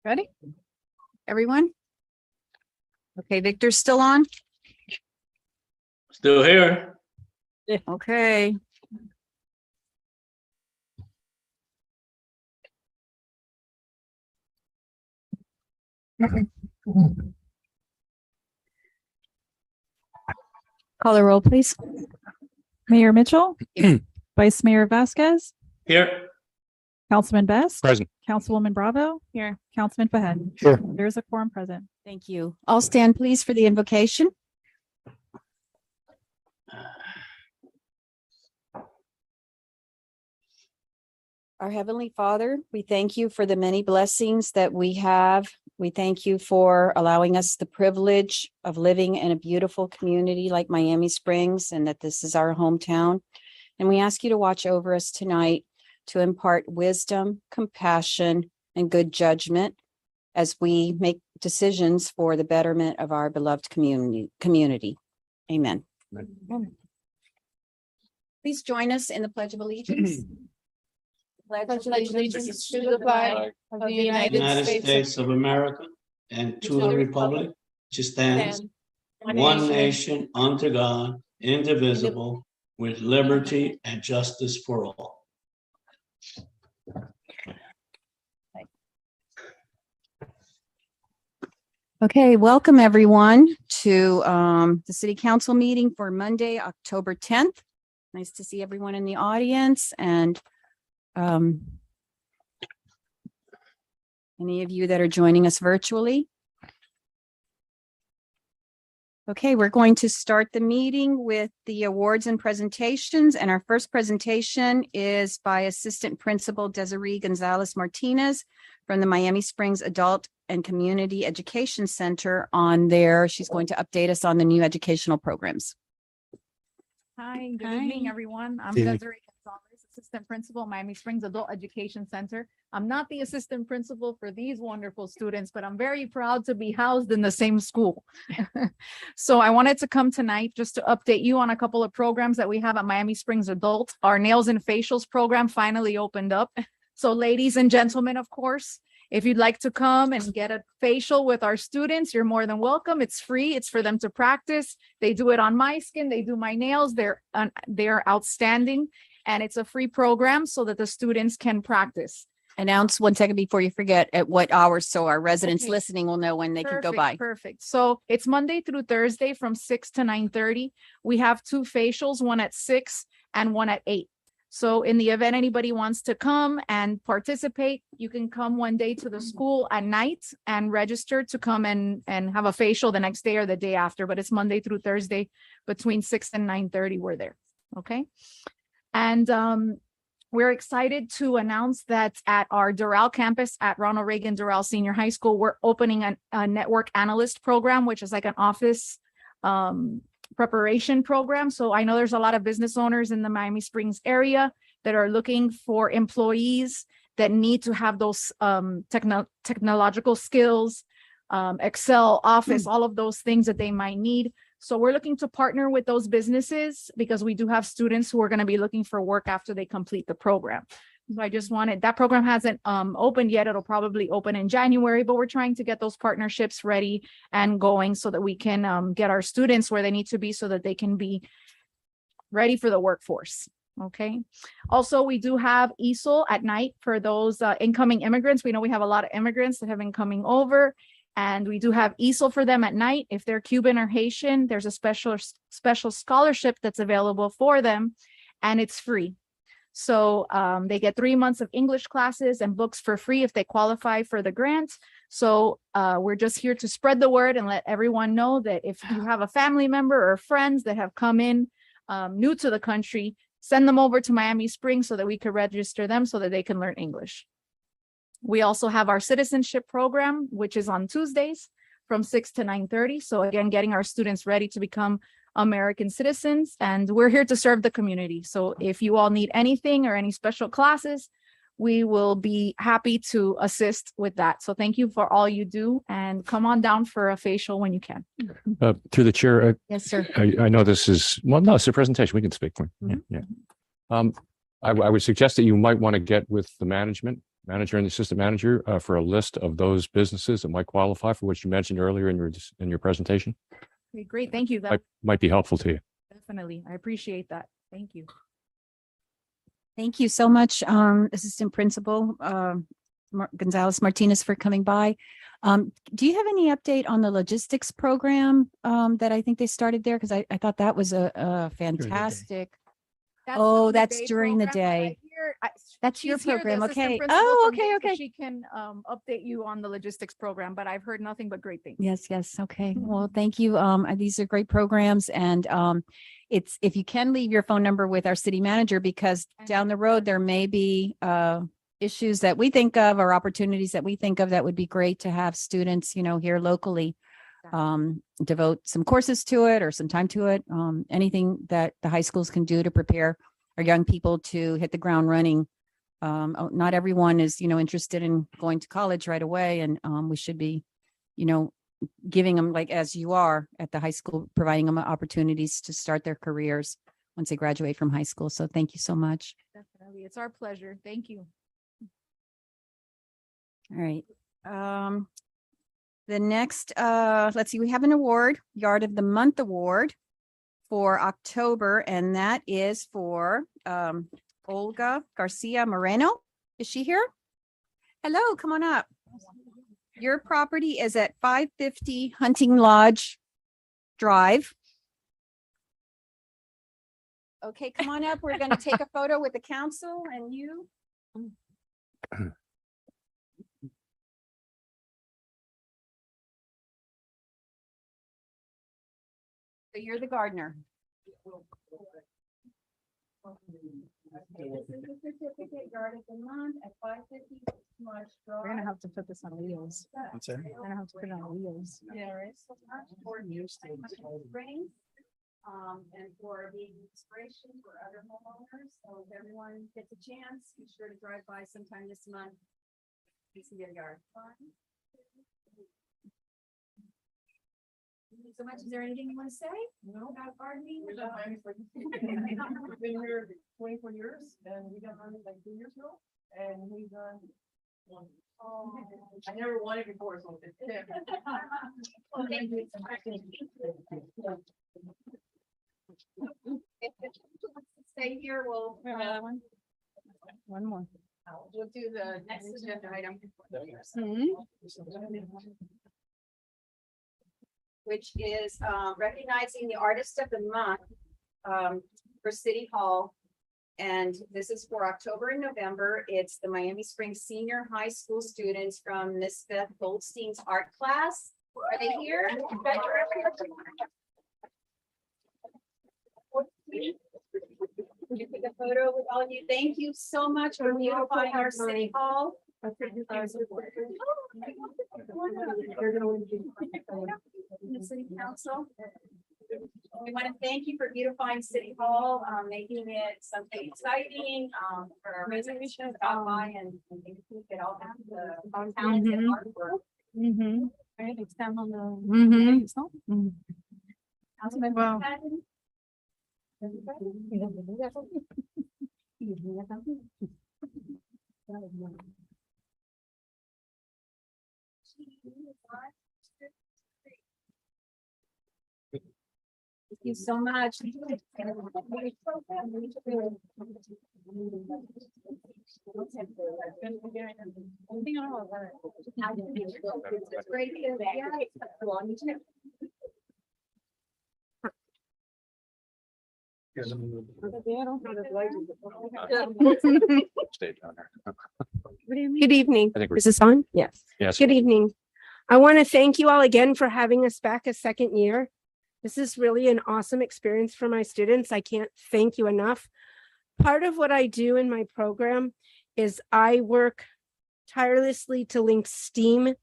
Ready? Everyone? Okay, Victor's still on? Still here. Okay. Call the roll, please. Mayor Mitchell, Vice Mayor Vasquez, Here. Councilman Best, Present. Councilwoman Bravo, here, Councilman Fahed. Here. There's a quorum present. Thank you. All stand, please, for the invocation. Our Heavenly Father, we thank you for the many blessings that we have. We thank you for allowing us the privilege of living in a beautiful community like Miami Springs, and that this is our hometown. And we ask you to watch over us tonight to impart wisdom, compassion, and good judgment as we make decisions for the betterment of our beloved community. Amen. Please join us in the Pledge of Allegiance. Pledge allegiance to the flag of the United States of America and to the republic which stands one nation under God, indivisible, with liberty and justice for all. Okay, welcome everyone to the City Council meeting for Monday, October 10th. Nice to see everyone in the audience and any of you that are joining us virtually. Okay, we're going to start the meeting with the awards and presentations. And our first presentation is by Assistant Principal Desiree Gonzalez Martinez from the Miami Springs Adult and Community Education Center on she's going to update us on the new educational programs. Hi, good Hi. evening, everyone. I'm Evening. Desiree Gonzalez, Assistant Principal, Miami Springs Adult Education Center. I'm not the assistant principal for these wonderful students, but I'm very proud to be housed in the same school. So I wanted to come tonight just to update you on a couple of programs that we have at Miami Springs Adult. Our nails and facials program finally opened up. So ladies and gentlemen, of course, if you'd like to come and get a facial with our students, you're more than welcome. It's free. It's for them to practice. They do it on my skin. They do my nails. They're outstanding. And it's a free program so that the students can practice. Announce 1 second before you forget at what hours, so our residents Okay. listening will know when they can go Perfect, by. Perfect. So it's Monday through Thursday from 6 to 9:30. We have 2 facials, one at 6 and one at 8. So in the event anybody wants to come and participate, you can come one day to the school at night and register to come and have a facial the next day or the day after. But it's Monday through Thursday between 6 and 9:30. We're there. Okay. And we're excited to announce that at our Doral campus at Ronald Reagan Doral Senior High School, we're opening a network analyst program, which is like an office preparation program. So I know there's a lot of business owners in the Miami Springs area that are looking for employees that need to have those technological skills, Excel, Office, all of those things that they might need. So we're looking to partner with those businesses because we do have students who are going to be looking for work after they complete the program. So I just wanted, that program hasn't opened yet. It'll probably open in January, but we're trying to get those partnerships ready and going so that we can get our students where they need to be so that they can be ready for the workforce. Okay. Also, we do have ESOL at night for those incoming immigrants. We know we have a lot of immigrants that have been coming over. And we do have ESOL for them at night. If they're Cuban or Haitian, there's a special scholarship that's available for them, and it's free. So they get 3 months of English classes and books for free if they qualify for the grant. So we're just here to spread the word and let everyone know that if you have a family member or friends that have come in new to the country, send them over to Miami Springs so that we could register them so that they can learn English. We also have our citizenship program, which is on Tuesdays from 6 to 9:30. So again, getting our students ready to become American citizens, and we're here to serve the community. So if you all need anything or any special classes, we will be happy to assist with that. So thank you for all you do, and come on down for a facial when you can. Through the chair, Yes, sir. I know this is, well, no, it's a presentation. We can speak. Yeah, yeah. I would suggest that you might want to get with the manager and the assistant manager for a list of those businesses that might qualify for what you mentioned earlier in your presentation. Okay, great. Thank you. That Might be helpful to you. definitely. I appreciate that. Thank you. Thank you so much, Assistant Principal Gonzalez Martinez, for coming by. Do you have any update on the logistics program that I think they started there? Because I thought that was a fantastic. Oh, that's during the day. That's your She's here, the program. assistant Okay. principal Oh, from okay, Dayton. okay. She can update you on the logistics program, but I've heard nothing but great things. Yes, yes. Okay. Well, thank you. These are great programs, and it's, if you can leave your phone number with our city manager, because down the road there may be issues that we think of or opportunities that we think of that would be great to have students, here locally devote some courses to it or some time to it. Anything that the high schools can do to prepare our young people to hit the ground running. Not everyone is, interested in going to college right away, and we should be, giving them, like as you are at the high school, providing them opportunities to start their careers once they graduate from high school. So thank you so much. Definitely. It's our pleasure. Thank you. All right. The next, let's see, we have an award, Yard of the Month Award for October, and that is for Olga Garcia Moreno. Is she here? Hello, come on up. Your property is at 550 Hunting Lodge Drive. Okay, come on up. We're going to take a photo with the council and you. So you're the gardener. Okay, this is the certificate, Yard of the Month at 550 Lodge Drive. We're gonna have to put this on wheels. What's that? We're gonna have to put it on wheels. Yeah, right. So much for new Springs, and for being inspiration for other homeowners. So if everyone gets a chance, be sure to drive by sometime this month. You see their yard. Thank you so much. Is there anything you want to say? No. About gardening? We've been here 24 years and we got married like 2 years ago and we've done one. Oh, I never won it before, so. Stay here, we'll. One more. We'll do the next agenda item. Which is recognizing the Artist of the Month for City Hall. And this is for October and November. It's the Miami Springs Senior High School students from Miss Beth Goldstein's art class. Are they here? Can you take a photo with all of you? Thank you so much for beautifying our City Hall. City Council. We want to thank you for beautifying City Hall, making it something exciting, for our residents to stop by and take a peek at all the talented artwork. Right, extend on the. Councilman Wow. Patton? Thank you so much. Great. Stay down there. Good evening. I think we're, Is this on? Yes. yes. Good evening. I want to thank you all again for having us back a second year. This is really an awesome experience for my students. I can't thank you enough. Part of what I do in my program is I work tirelessly to link STEAM,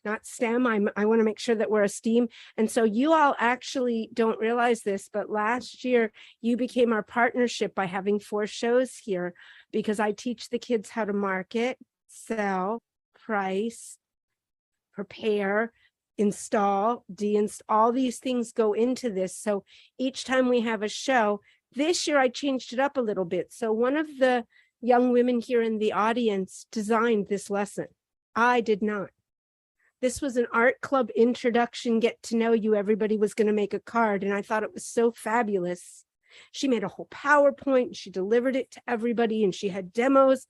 not STEM. I want to make sure that we're a STEAM. And so you all actually don't realize this, but last year you became our partnership by having 4 shows here, because I teach the kids how to market, sell, price, prepare, install, deinstall. All these things go into this. So each time we have a show, this year I changed it up a little bit. So one of the young women here in the audience designed this lesson. I did not. This was an art club introduction, get to know you. Everybody was going to make a card, and I thought it was so fabulous. She made a whole PowerPoint, she delivered it to everybody, and she had demos,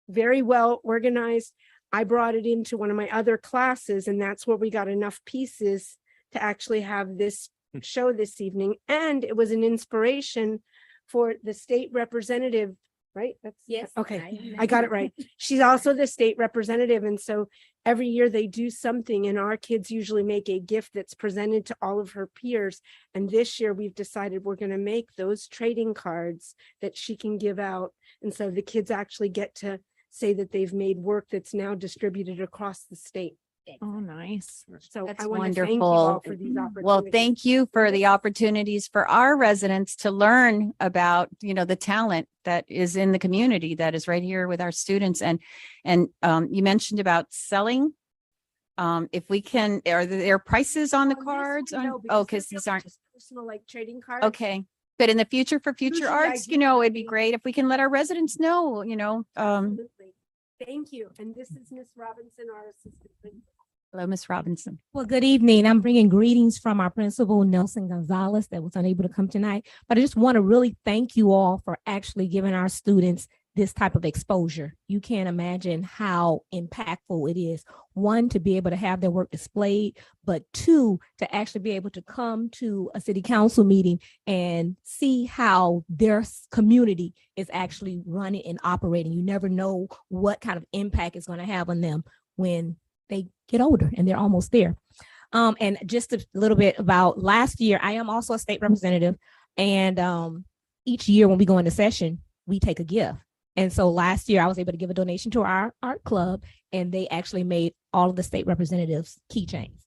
very well organized. I brought it into one of my other classes, and that's where we got enough pieces to actually have this show this evening. And it was an inspiration for the state representative, right? Yes. Okay, I got it right. She's also the state representative. And so every year they do something, and our kids usually make a gift that's presented to all of her peers. And this year we've decided we're going to make those trading cards that she can give out. And so the kids actually get to say that they've made work that's now distributed across the state. Oh, nice. So That's I want to thank you all wonderful. for these opportunities. Well, thank you for the opportunities for our residents to learn about, the talent that is in the community that is right here with our students. And you mentioned about selling. If we can, are there prices on the On this cards? one, no, Oh, because because they're these aren't, just personal, like trading cards. okay. But in the future, for future Usually I arts, do it'd be that. great if we can let our residents know, Absolutely. Thank you. And this is Miss Robinson, our assistant principal. hello, Miss Robinson. Well, good evening. I'm bringing greetings from our principal, Nelson Gonzalez, that was unable to come tonight. But I just want to really thank you all for actually giving our students this type of exposure. You can't imagine how impactful it is. 1, to be able to have their work displayed, but 2, to actually be able to come to a city council meeting and see how their community is actually running and operating. You never know what kind of impact it's going to have on them when they get older, and they're almost there. And just a little bit about last year, I am also a state representative, and each year when we go into session, we take a gift. And so last year I was able to give a donation to our art club, and they actually made all of the state representatives keychains.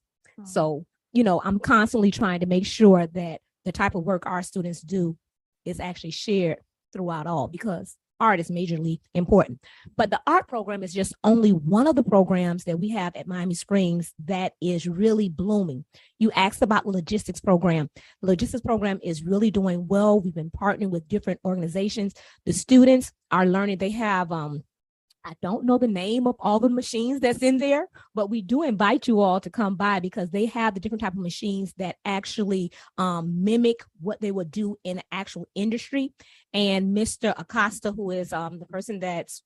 So, I'm constantly trying to make sure that the type of work our students do is actually shared throughout all, because art is majorly important. But the art program is just only one of the programs that we have at Miami Springs that is really blooming. You asked about the logistics program. The logistics program is really doing well. We've been partnering with different organizations. The students are learning. They have, I don't know the name of all the machines that's in there, but we do invite you all to come by, because they have the different type of machines that actually mimic what they would do in the actual industry. And Mr. Acosta, who is the person that's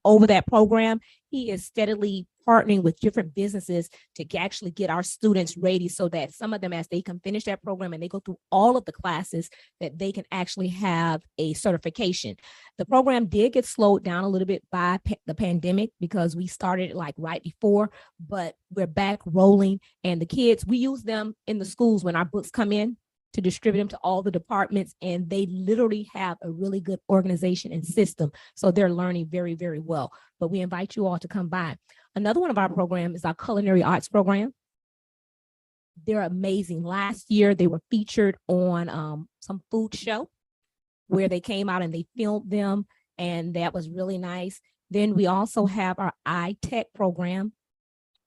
over that program, he is steadily partnering with different businesses to actually get our students ready, so that some of them, as they can finish that program and they go through all of the classes, that they can actually have a certification. The program did get slowed down a little bit by the pandemic, because we started like right before, but we're back rolling. And the kids, we use them in the schools when our books come in to distribute them to all the departments, and they literally have a really good organization and system. So they're learning very, very well. But we invite you all to come by. Another one of our programs is our culinary arts program. They're amazing. Last year, they were featured on some food show where they came out and they filmed them, and that was really nice. Then we also have our iTech program,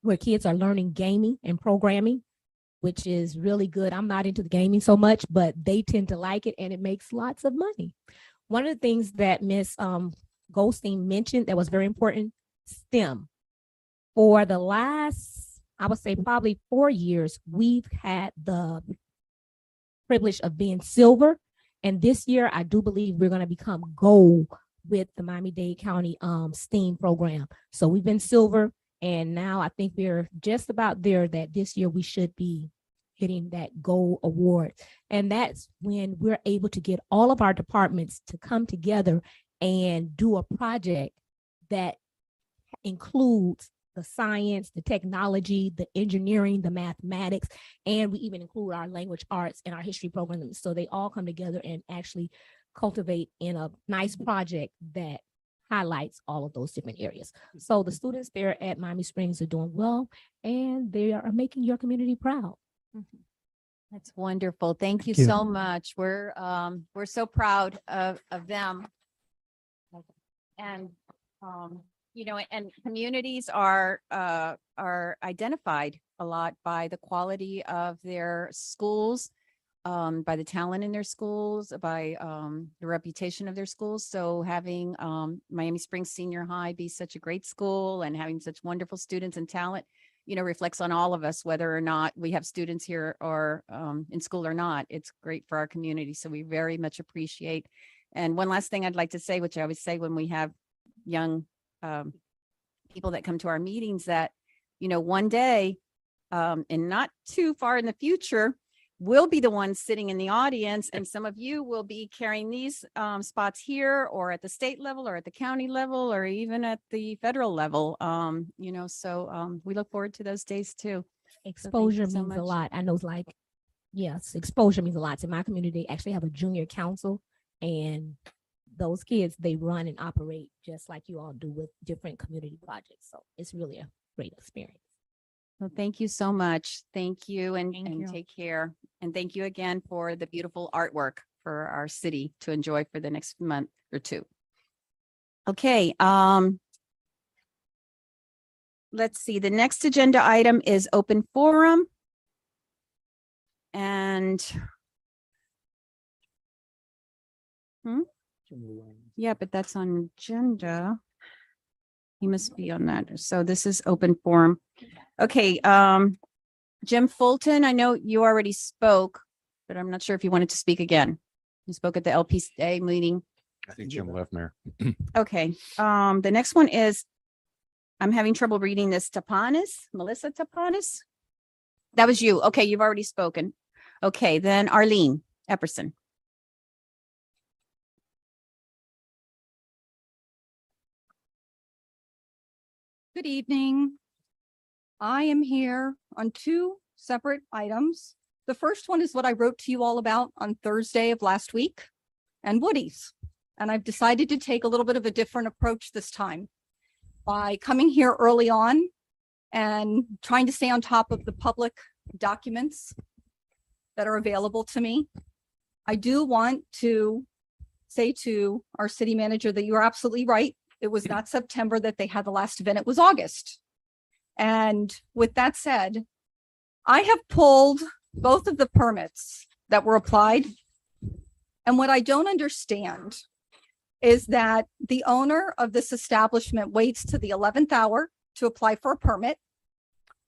where kids are learning gaming and programming, which is really good. I'm not into the gaming so much, but they tend to like it, and it makes lots of money. One of the things that Ms. Goldstein mentioned that was very important, STEM. For the last, I would say probably 4 years, we've had the privilege of being silver. And this year, I do believe we're going to become gold with the Miami-Dade County STEAM program. So we've been silver, and now I think we're just about there, that this year we should be hitting that gold award. And that's when we're able to get all of our departments to come together and do a project that includes the science, the technology, the engineering, the mathematics, and we even include our language arts and our history programs. So they all come together and actually cultivate in a nice project that highlights all of those different areas. So the students there at Miami Springs are doing well, and they are making your community proud. That's wonderful. Thank you Thank you. so much. We're so proud of them. And, you know, and communities are identified a lot by the quality of their schools, by the talent in their schools, by, the reputation of their schools. So having, Miami Springs Senior High be such a great school and having such wonderful students and talent, you know, reflects on all of us, whether or not we have students here or in school or not. It's great for our community. So we very much appreciate. And one last thing I'd like to say, which I always say when we have young people that come to our meetings, that, you know, one day and not too far in the future, we'll be the ones sitting in the audience, and some of you will be carrying these spots here or at the state level or at the county level or even at the federal level. You know, so we look forward to those days too. Exposure so means a much. lot. I know it's like, yes, exposure means a lot. In my community, they actually have a junior council, and those kids, they run and operate just like you all do with different community projects. So it's really a great experience. Well, thank you so much. Thank you and Thank you. take care. And thank you again for the beautiful artwork for our city to enjoy for the next month or two. Okay, let's see. The next agenda item is open forum. And yeah, but that's on agenda. He must be on that. So this is open forum. Okay, Jim Fulton, I know you already spoke, but I'm not sure if you wanted to speak again. You spoke at the LPCA meeting. I think Jim left, Mayor. Okay, the next one is, I'm having trouble reading this, Melissa Tapanis? That was you. Okay, you've already spoken. Okay, then Arlene Epperson. Good evening. I am here on two separate items. The first one is what I wrote to you all about on Thursday of last week and Woody's. And I've decided to take a little bit of a different approach this time by coming here early on and trying to stay on top of the public documents that are available to me. I do want to say to our city manager that you're absolutely right. It was not September that they had the last event, it was August. And with that said, I have pulled both of the permits that were applied. And what I don't understand is that the owner of this establishment waits to the 11th hour to apply for a permit,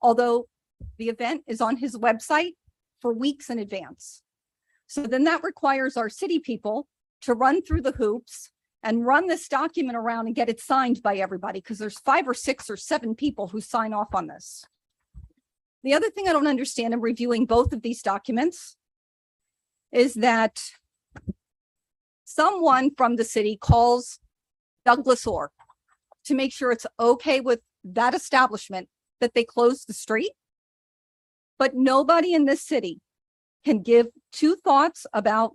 although the event is on his website for weeks in advance. So then that requires our city people to run through the hoops and run this document around and get it signed by everybody, because there's 5 or 6 or 7 people who sign off on this. The other thing I don't understand in reviewing both of these documents is that someone from the city calls Douglas Orr to make sure it's okay with that establishment that they close the street. But nobody in this city can give 2 thoughts about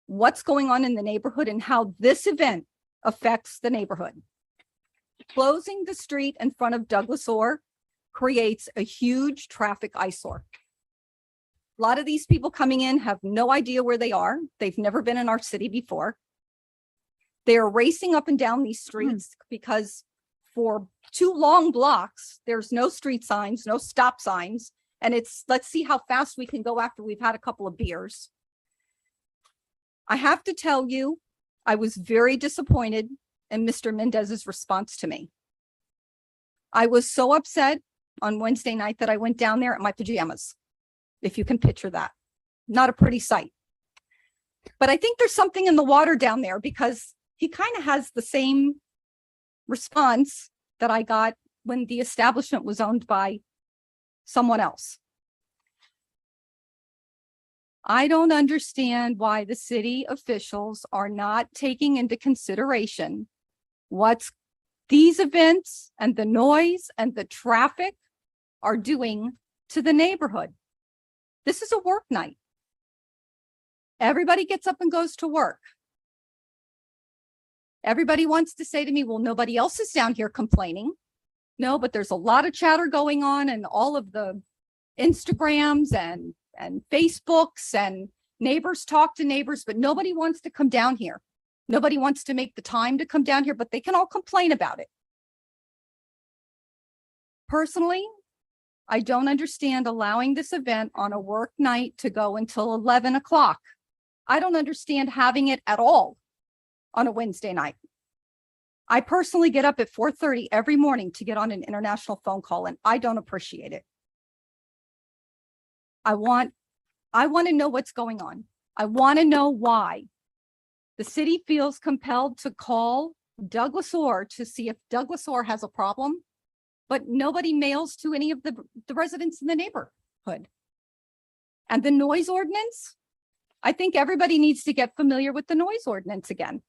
what's going on in the neighborhood and how this event affects the neighborhood. Closing the street in front of Douglas Orr creates a huge traffic eyesore. A lot of these people coming in have no idea where they are. They've never been in our city before. They're racing up and down these streets because for 2 long blocks, there's no street signs, no stop signs. And it's, let's see how fast we can go after we've had a couple of beers. I have to tell you, I was very disappointed in Mr. Mendez's response to me. I was so upset on Wednesday night that I went down there in my pajamas, if you can picture that. Not a pretty sight. But I think there's something in the water down there, because he kind of has the same response that I got when the establishment was owned by someone else. I don't understand why the city officials are not taking into consideration what these events and the noise and the traffic are doing to the neighborhood. This is a work night. Everybody gets up and goes to work. Everybody wants to say to me, well, nobody else is down here complaining. No, but there's a lot of chatter going on and all of the Instagrams and Facebooks and neighbors talk to neighbors, but nobody wants to come down here. Nobody wants to make the time to come down here, but they can all complain about it. Personally, I don't understand allowing this event on a work night to go until 11 o'clock. I don't understand having it at all on a Wednesday night. I personally get up at 4:30 every morning to get on an international phone call, and I don't appreciate it. I want to know what's going on. I want to know why the city feels compelled to call Douglas Orr to see if Douglas Orr has a problem, but nobody mails to any of the residents in the neighborhood. And the noise ordinance, I think everybody needs to get familiar with the noise ordinance again,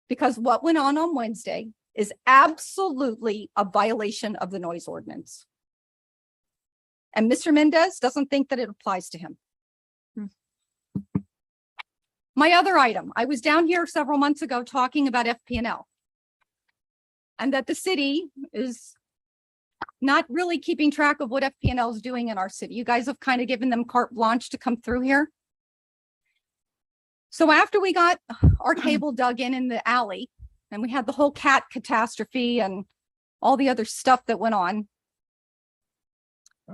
because what went on Wednesday is absolutely a violation of the noise ordinance. And Mr. Mendez doesn't think that it applies to him. My other item, I was down here several months ago talking about FPNL and that the city is not really keeping track of what FPNL is doing in our city. You guys have kind of given them carte blanche to come through here. So after we got our cable dug in the alley and we had the whole cat catastrophe and all the other stuff that went on,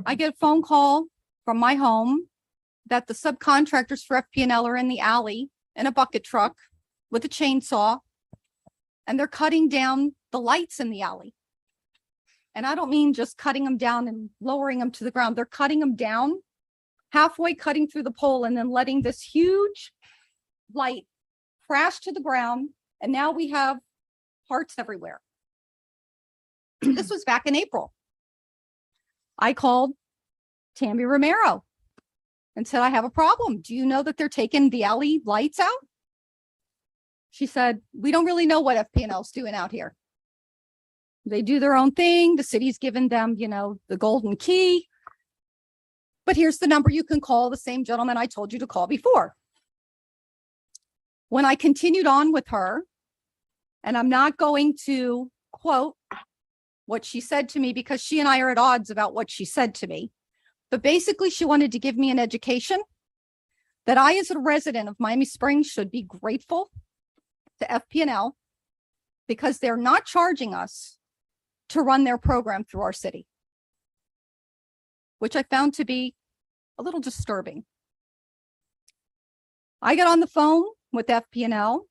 I get a phone call from my home that the subcontractors for FPNL are in the alley in a bucket truck with a chainsaw, and they're cutting down the lights in the alley. And I don't mean just cutting them down and lowering them to the ground. They're cutting them down, halfway cutting through the pole and then letting this huge light crash to the ground. And now we have parts everywhere. This was back in April. I called Tammy Romero and said, I have a problem. Do you know that they're taking the alley lights out? She said, we don't really know what FPNL is doing out here. They do their own thing. The city's given them, the golden key. But here's the number you can call, the same gentleman I told you to call before. When I continued on with her, and I'm not going to quote what she said to me because she and I are at odds about what she said to me. But basically, she wanted to give me an education that I, as a resident of Miami Springs, should be grateful to FPNL because they're not charging us to run their program through our city, which I found to be a little disturbing. I got on the phone with FPNL.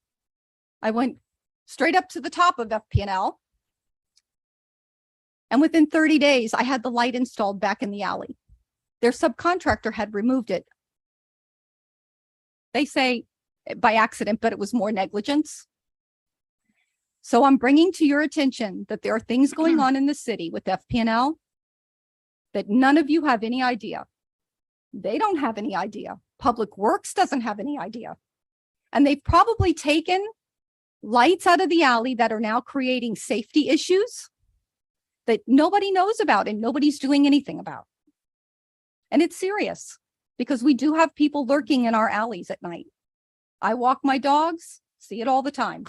I went straight up to the top of FPNL. And within 30 days, I had the light installed back in the alley. Their subcontractor had removed it. They say by accident, but it was more negligence. So I'm bringing to your attention that there are things going on in the city with FPNL that none of you have any idea. They don't have any idea. Public Works doesn't have any idea. And they've probably taken lights out of the alley that are now creating safety issues that nobody knows about and nobody's doing anything about. And it's serious because we do have people lurking in our alleys at night. I walk my dogs, see it all the time.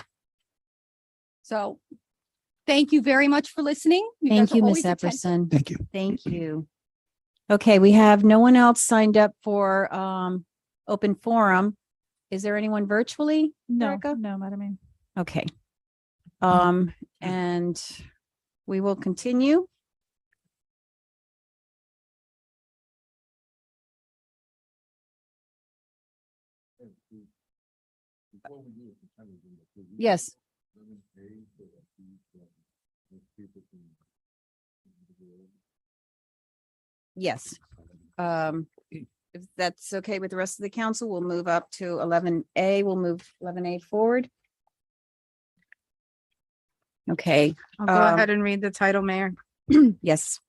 So thank you very much for listening. Thank you, Ms. Epperson. Thank you. Thank you. Okay, we have no one else signed up for open forum. Is there anyone virtually? No, Erica? no, Madam Mayor. Okay. And we will continue. Yes. Yes. If that's okay with the rest of the council, we'll move up to 11A. We'll move 11A forward. Okay. I'll go ahead and read the title, Mayor. Yes.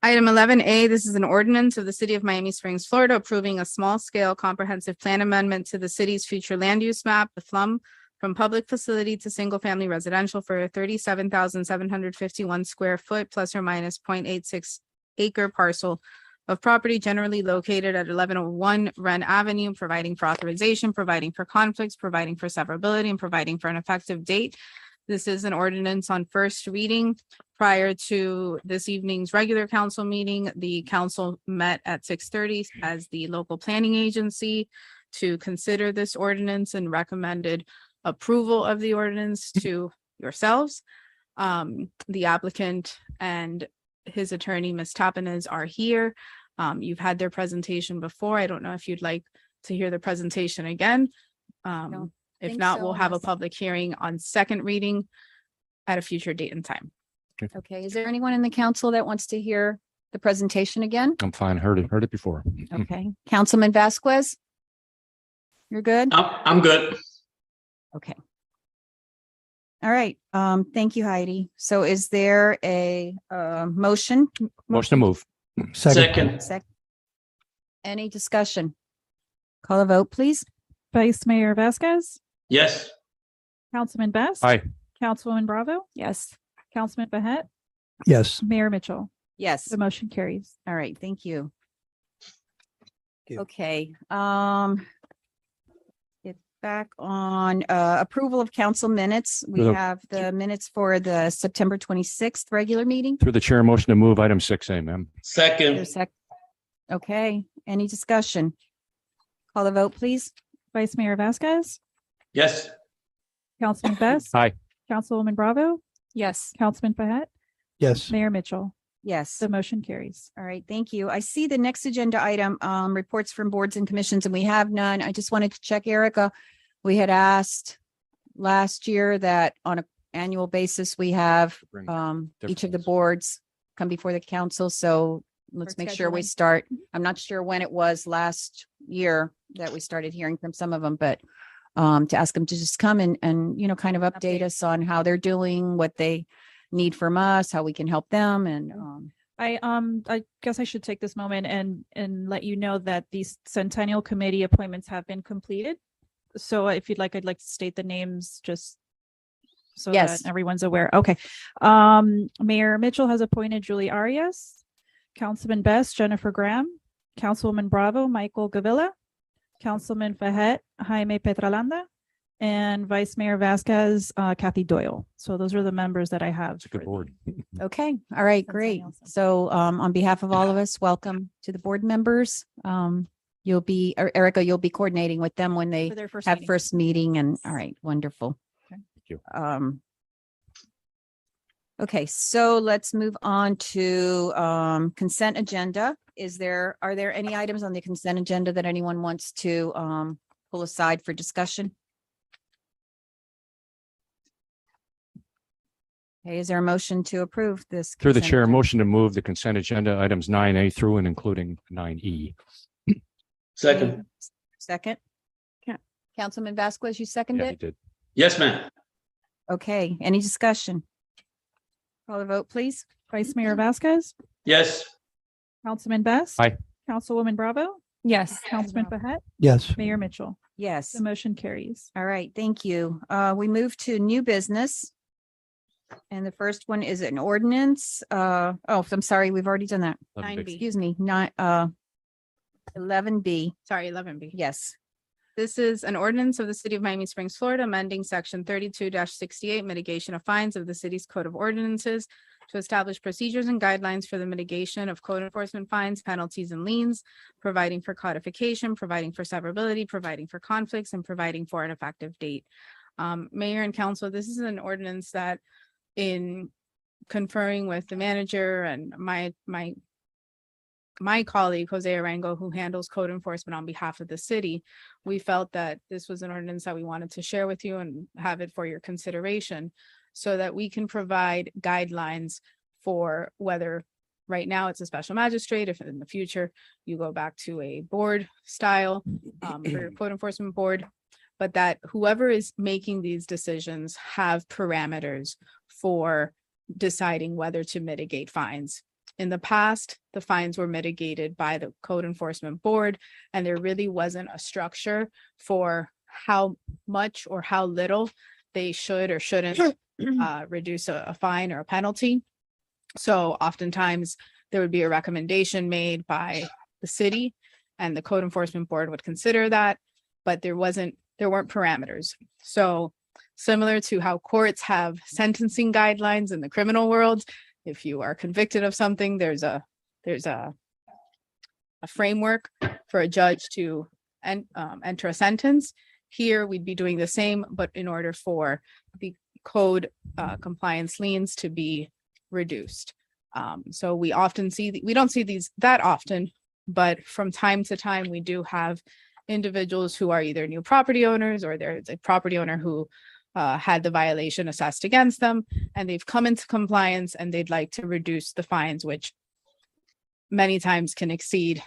Item 11A, this is an ordinance of the city of Miami Springs, Florida, approving a small-scale comprehensive plan amendment to the city's future land use map, the FLUM, from public facility to single-family residential for a 37,751 square foot plus or minus 0.86 acre parcel of property generally located at 1101 Wren Avenue, providing for authorization, providing for conflicts, providing for severability, and providing for an effective date. This is an ordinance on first reading. Prior to this evening's regular council meeting, the council met at 6:30 as the local planning agency to consider this ordinance and recommended approval of the ordinance to yourselves. The applicant and his attorney, Ms. Tapenez, are here. You've had their presentation before. I don't know if you'd like to hear the presentation again. If think not, so, we'll have a unless- public hearing on second reading at a future date and time. Okay, is there anyone in the council that wants to hear the presentation again? I'm fine. Heard it before. Okay, Councilman Vasquez? You're good? I'm good. Okay. All right, thank you, Heidi. So is there a motion? Motion to move. Second, Any discussion? Call a vote, please. Vice Mayor Vasquez, yes. Councilman Best. Aye. Councilwoman Bravo, Yes. Councilman Behet, Yes. Mayor Mitchell. Yes. The motion carries. All right, thank you. you. Okay, get back on approval of council minutes. We Hello. have the minutes for the September 26th regular meeting. Through the chair, motion to move item 6A, ma'am. Second, Okay, any discussion? Call the vote, please. Vice Mayor Vasquez, yes. Councilman Best. Aye. Councilwoman Bravo, Yes. Councilman Behet, Yes. Mayor Mitchell. Yes. The motion carries. All right, thank you. I see the next agenda item, reports from boards and commissions, and we have none. I just wanted to check, Erica. We had asked last year that on an annual basis, we have Bring each of the different ones. boards come before the council. So let's make sure we scheduling. start. I'm not sure when it was last year that we started hearing from some of them, but to ask them to just come and, you know, kind of update Update. us on how they're doing, what they need from us, how we can help them and, I guess I should take this moment and let you know that these Centennial Committee appointments have been completed. So if you'd like, I'd like to state the names just so Yes. that everyone's aware. Okay. Mayor Mitchell has appointed Julie Arias, Councilman Best, Jennifer Graham, Councilwoman Bravo, Michael Gavilla, Councilman Fahet, Jaime Petralanda, and Vice Mayor Vasquez, Kathy Doyle. So those are the members that I have. It's a good for- board. okay, all right, great. Centennial. So on behalf of all of us, welcome to the board members. You'll be, or Erica, you'll be coordinating with them when they For their first have meeting. first meeting and, all right, wonderful. Okay. Thank you. Okay, so let's move on to consent agenda. Are there any items on the consent agenda that anyone wants to pull aside for discussion? Okay, is there a motion to approve this? Through the consent chair, agenda? motion to move the consent agenda items 9A through and including 9E. Second, Second? Councilman Vasquez, you second Yeah, he it? did. yes, ma'am. Okay, any discussion? Call the vote, please. Vice Mayor Vasquez, Yes, Councilman Best. Aye. Councilwoman Bravo, Yes. Councilman Behet, Yes. Mayor Mitchell. Yes. The motion carries. All right, thank you. We move to new business. And the first one is an ordinance. I'm sorry, we've already done that. 11B. 9B. Excuse me, not 11B. Sorry, 11B. Yes. This is an ordinance of the city of Miami Springs, Florida, amending section 32-68 mitigation of fines of the city's code of ordinances to establish procedures and guidelines for the mitigation of code enforcement fines, penalties, and liens, providing for codification, providing for severability, providing for conflicts, and providing for an effective date. Mayor and council, this is an ordinance that in conferring with the manager and my colleague, Jose Arango, who handles code enforcement on behalf of the city, we felt that this was an ordinance that we wanted to share with you and have it for your consideration so that we can provide guidelines for whether right now it's a special magistrate, if in the future you go back to a board style for your code enforcement board, but that whoever is making these decisions have parameters for deciding whether to mitigate fines. In the past, the fines were mitigated by the code enforcement board, and there really wasn't a structure for how much or how little they should or shouldn't reduce a fine or a penalty. So oftentimes there would be a recommendation made by the city and the code enforcement board would consider that, but there weren't parameters. So similar to how courts have sentencing guidelines in the criminal world, if you are convicted of something, there's a framework for a judge to enter a sentence. Here, we'd be doing the same, but in order for the code compliance liens to be reduced. So we often we don't see these that often, but from time to time, we do have individuals who are either new property owners or there's a property owner who had the violation assessed against them and they've come into compliance and they'd like to reduce the fines, which many times can exceed,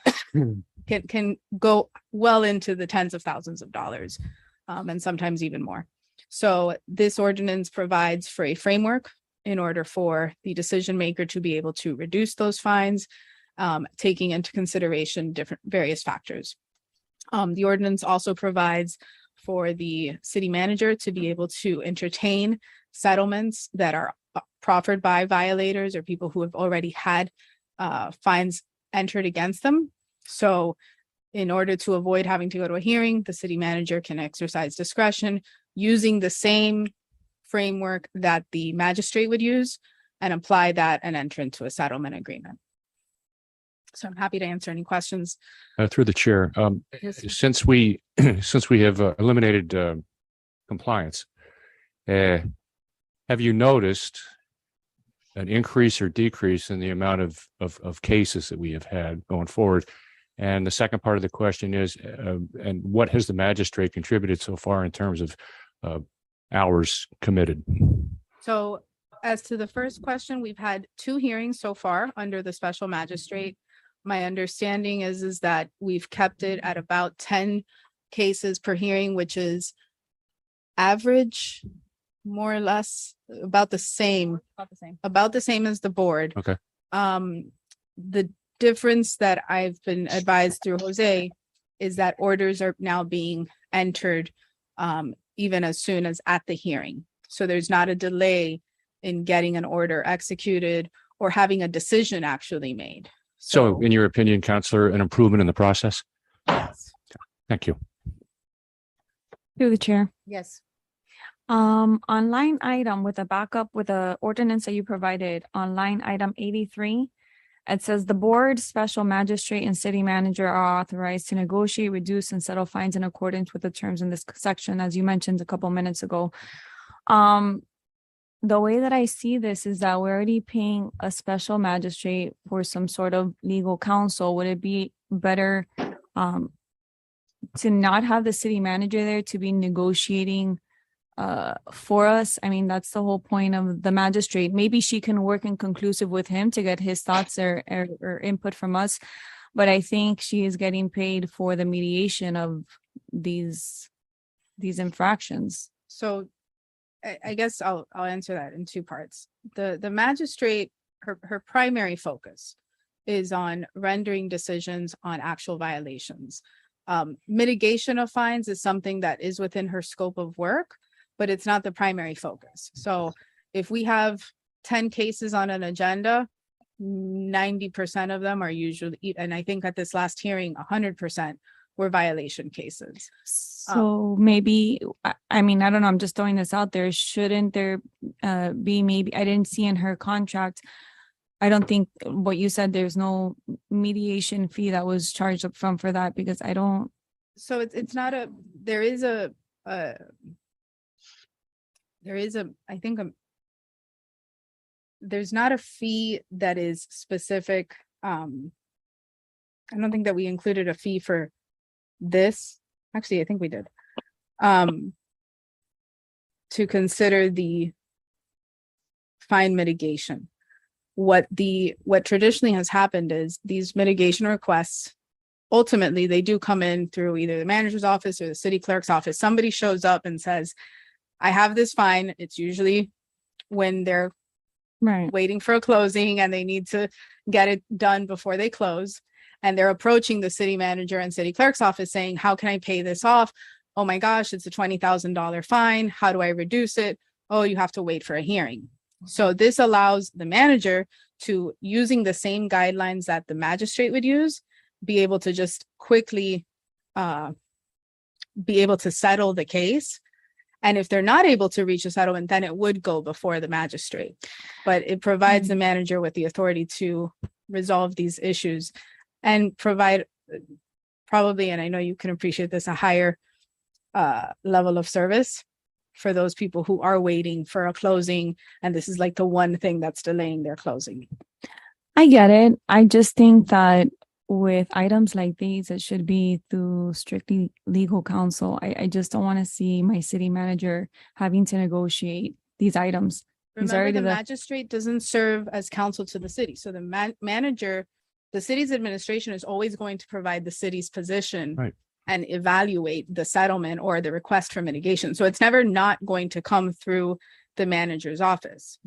can go well into the tens of thousands of dollars, and sometimes even more. So this ordinance provides for a framework in order for the decision maker to be able to reduce those fines, taking into consideration various factors. The ordinance also provides for the city manager to be able to entertain settlements that are proffered by violators or people who have already had fines entered against them. So in order to avoid having to go to a hearing, the city manager can exercise discretion using the same framework that the magistrate would use and apply that and enter into a settlement agreement. So I'm happy to answer any questions. Through the chair, since we have eliminated compliance, have you noticed an increase or decrease in the amount of cases that we have had going forward? And the second part of the question is, and what has the magistrate contributed so far in terms of hours committed? So as to the first question, we've had 2 hearings so far under the special magistrate. My understanding is that we've kept it at about 10 cases per hearing, which is average, more or less about the same as the board. Okay. The difference that I've been advised through Jose is that orders are now being entered even as soon as at the hearing. So there's not a delay in getting an order executed or having a decision actually made. So in your opinion, Counselor, an improvement in the process? Yes. Thank you. Through the chair. Yes. On line item with a backup with the ordinance that you provided on line item 83, it says the board, special magistrate and city manager are authorized to negotiate, reduce and settle fines in accordance with the terms in this section, as you mentioned a couple minutes ago. The way that I see this is that we're already paying a special magistrate for some sort of legal counsel. Would it be better to not have the city manager there to be negotiating for us? I mean, that's the whole point of the magistrate. Maybe she can work in conclusive with him to get his thoughts or input from us. But I think she is getting paid for the mediation of these infractions. So I guess I'll answer that in 2 parts. The magistrate, her primary focus is on rendering decisions on actual violations. Mitigation of fines is something that is within her scope of work, but it's not the primary focus. So if we have 10 cases on an agenda, 90% of them are usually, and I think at this last hearing, 100% were violation cases. So maybe, I mean, I don't know, I'm just throwing this out there. Shouldn't there be maybe, I didn't see in her contract, I don't think what you said, there's no mediation fee that was charged up front for that, because I don't. So it's not there is a, I think there's not a fee that is specific. I don't think that we included a fee for this. Actually, I think we did. To consider the fine mitigation. What traditionally has happened is these mitigation requests, ultimately, they do come in through either the manager's office or the city clerk's office. Somebody shows up and says, I have this fine. It's usually when they're waiting for a closing and they need to get it done before they close. And they're approaching the city manager and city clerk's office saying, how can I pay this off? Oh my gosh, it's a $20,000 fine. How do I reduce it? Oh, you have to wait for a hearing. So this allows the manager to, using the same guidelines that the magistrate would use, be able to just quickly be able to settle the case. And if they're not able to reach a settlement, then it would go before the magistrate. But it provides the manager with the authority to resolve these issues and provide probably, and I know you can appreciate this, a higher level of service for those people who are waiting for a closing. And this is like the one thing that's delaying their closing. I get it. I just think that with items like these, it should be through strictly legal counsel. I just don't want to see my city manager having to negotiate these items. He's Remember, already the the- magistrate doesn't serve as counsel to the city. So the manager, the city's administration is always going to provide the city's position Right. and evaluate the settlement or the request for mitigation. So it's never not going to come through the manager's office.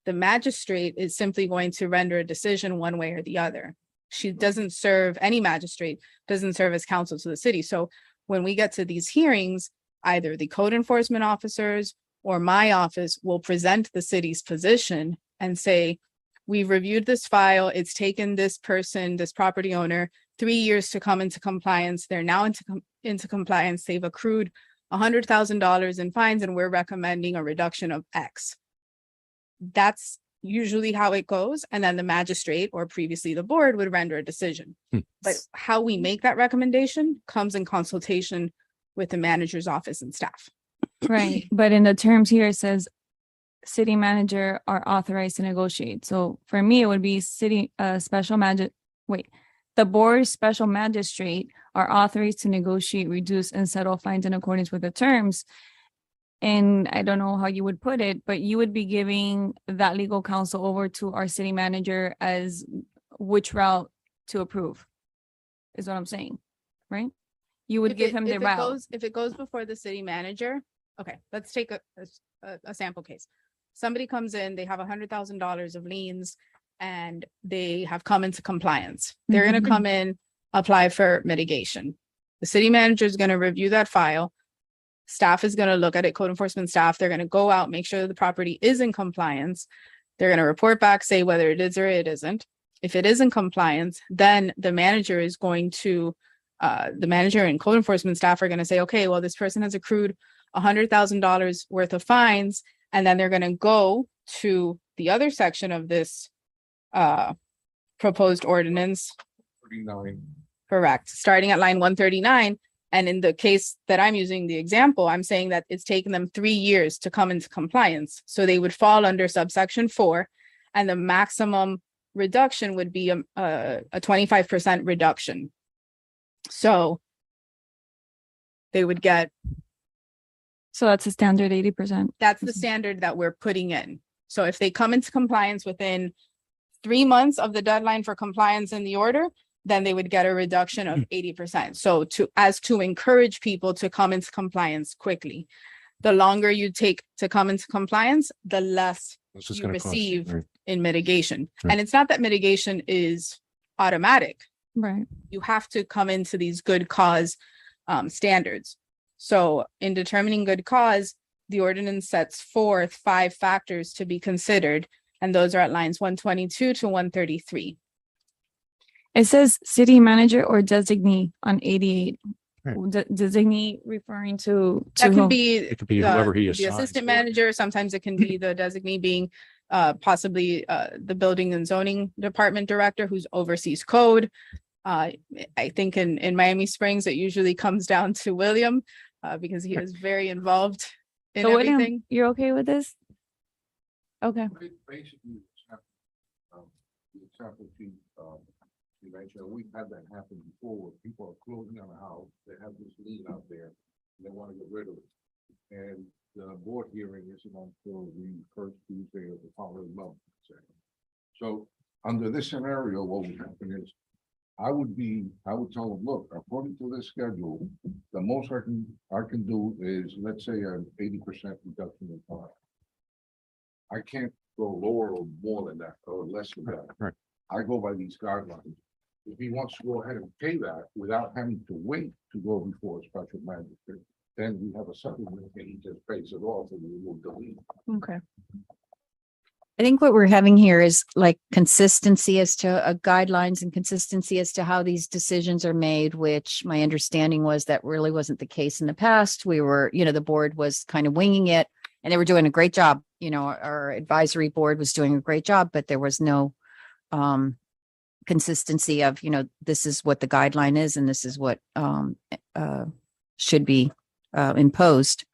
The magistrate is simply going to render a decision one way or the other. She doesn't serve, any magistrate doesn't serve as counsel to the city. So when we get to these hearings, either the code enforcement officers or my office will present the city's position and say, we've reviewed this file. It's taken this person, this property owner, 3 years to come into compliance. They're now into compliance. They've accrued $100,000 in fines, and we're recommending a reduction of X. That's usually how it goes. And then the magistrate, or previously the board, would render a decision. But how we make that recommendation comes in consultation with the manager's office and staff. Right, but in the terms here, it says city manager are authorized to negotiate. So for me, it would be the board's special magistrate are authorized to negotiate, reduce, and settle fines in accordance with the terms. And I don't know how you would put it, but you would be giving that legal counsel over to our city manager as which route to approve, is what I'm saying, right? You would give him the route. If it goes before the city manager, okay, let's take a sample case. Somebody comes in, they have $100,000 of liens and they have come into compliance. They're going to come in, apply for mitigation. The city manager is going to review that file. Staff is going to look at it, code enforcement staff. They're going to go out, make sure that the property is in compliance. They're going to report back, say whether it is or it isn't. If it is in compliance, then the manager is going to, the manager and code enforcement staff are going to say, okay, well, this person has accrued $100,000 worth of fines. And then they're going to go to the other section of this proposed ordinance. 39. Correct, starting at line 139. And in the case that I'm using the example, I'm saying that it's taken them 3 years to come into compliance. So they would fall under subsection 4, and the maximum reduction would be a 25% reduction. So they would get, So that's a standard 80%. that's the standard that we're putting in. So if they come into compliance within 3 months of the deadline for compliance in the order, then they would get a reduction of 80%. So to encourage people to come into compliance quickly. The longer you take to come into compliance, the less This is you gonna cost you, receive right. in mitigation. Right. And it's not that mitigation is automatic. Right. You have to come into these good cause standards. So in determining good cause, the ordinance sets forth 5 factors to be considered, and those are at lines 122 to 133. It says city manager or designee on 88. Right. Designee referring to That whom? can be It could be the whoever he the assigns. assistant manager. Sometimes it can be the designee being possibly the building and zoning department director who's oversees code. I think in Miami Springs, it usually comes down to William because he is very involved in So William, everything. you're okay with this? Okay. Basically, the example you mentioned, we've had that happen before, where people are closing on a house, they have this lien out there, and they want to get rid of it. And the board hearing isn't until the first Tuesday of the following month. So under this scenario, what would happen is, I would tell them, look, according to this schedule, the most I can do is, let's say, an 80% reduction in fine. I can't go lower or more than that, or less than that. Right. I go by these guidelines. If he wants to go ahead and pay that without having to wait to go before a special magistrate, then we have a settlement and he just pays it off and we will delete. Okay. I think what we're having here is like consistency as to guidelines and consistency as to how these decisions are made, which my understanding was that really wasn't the case in the past. We were, the board was kind of winging it and they were doing a great job. Our advisory board was doing a great job, but there was no consistency of, this is what the guideline is and this is what should be imposed.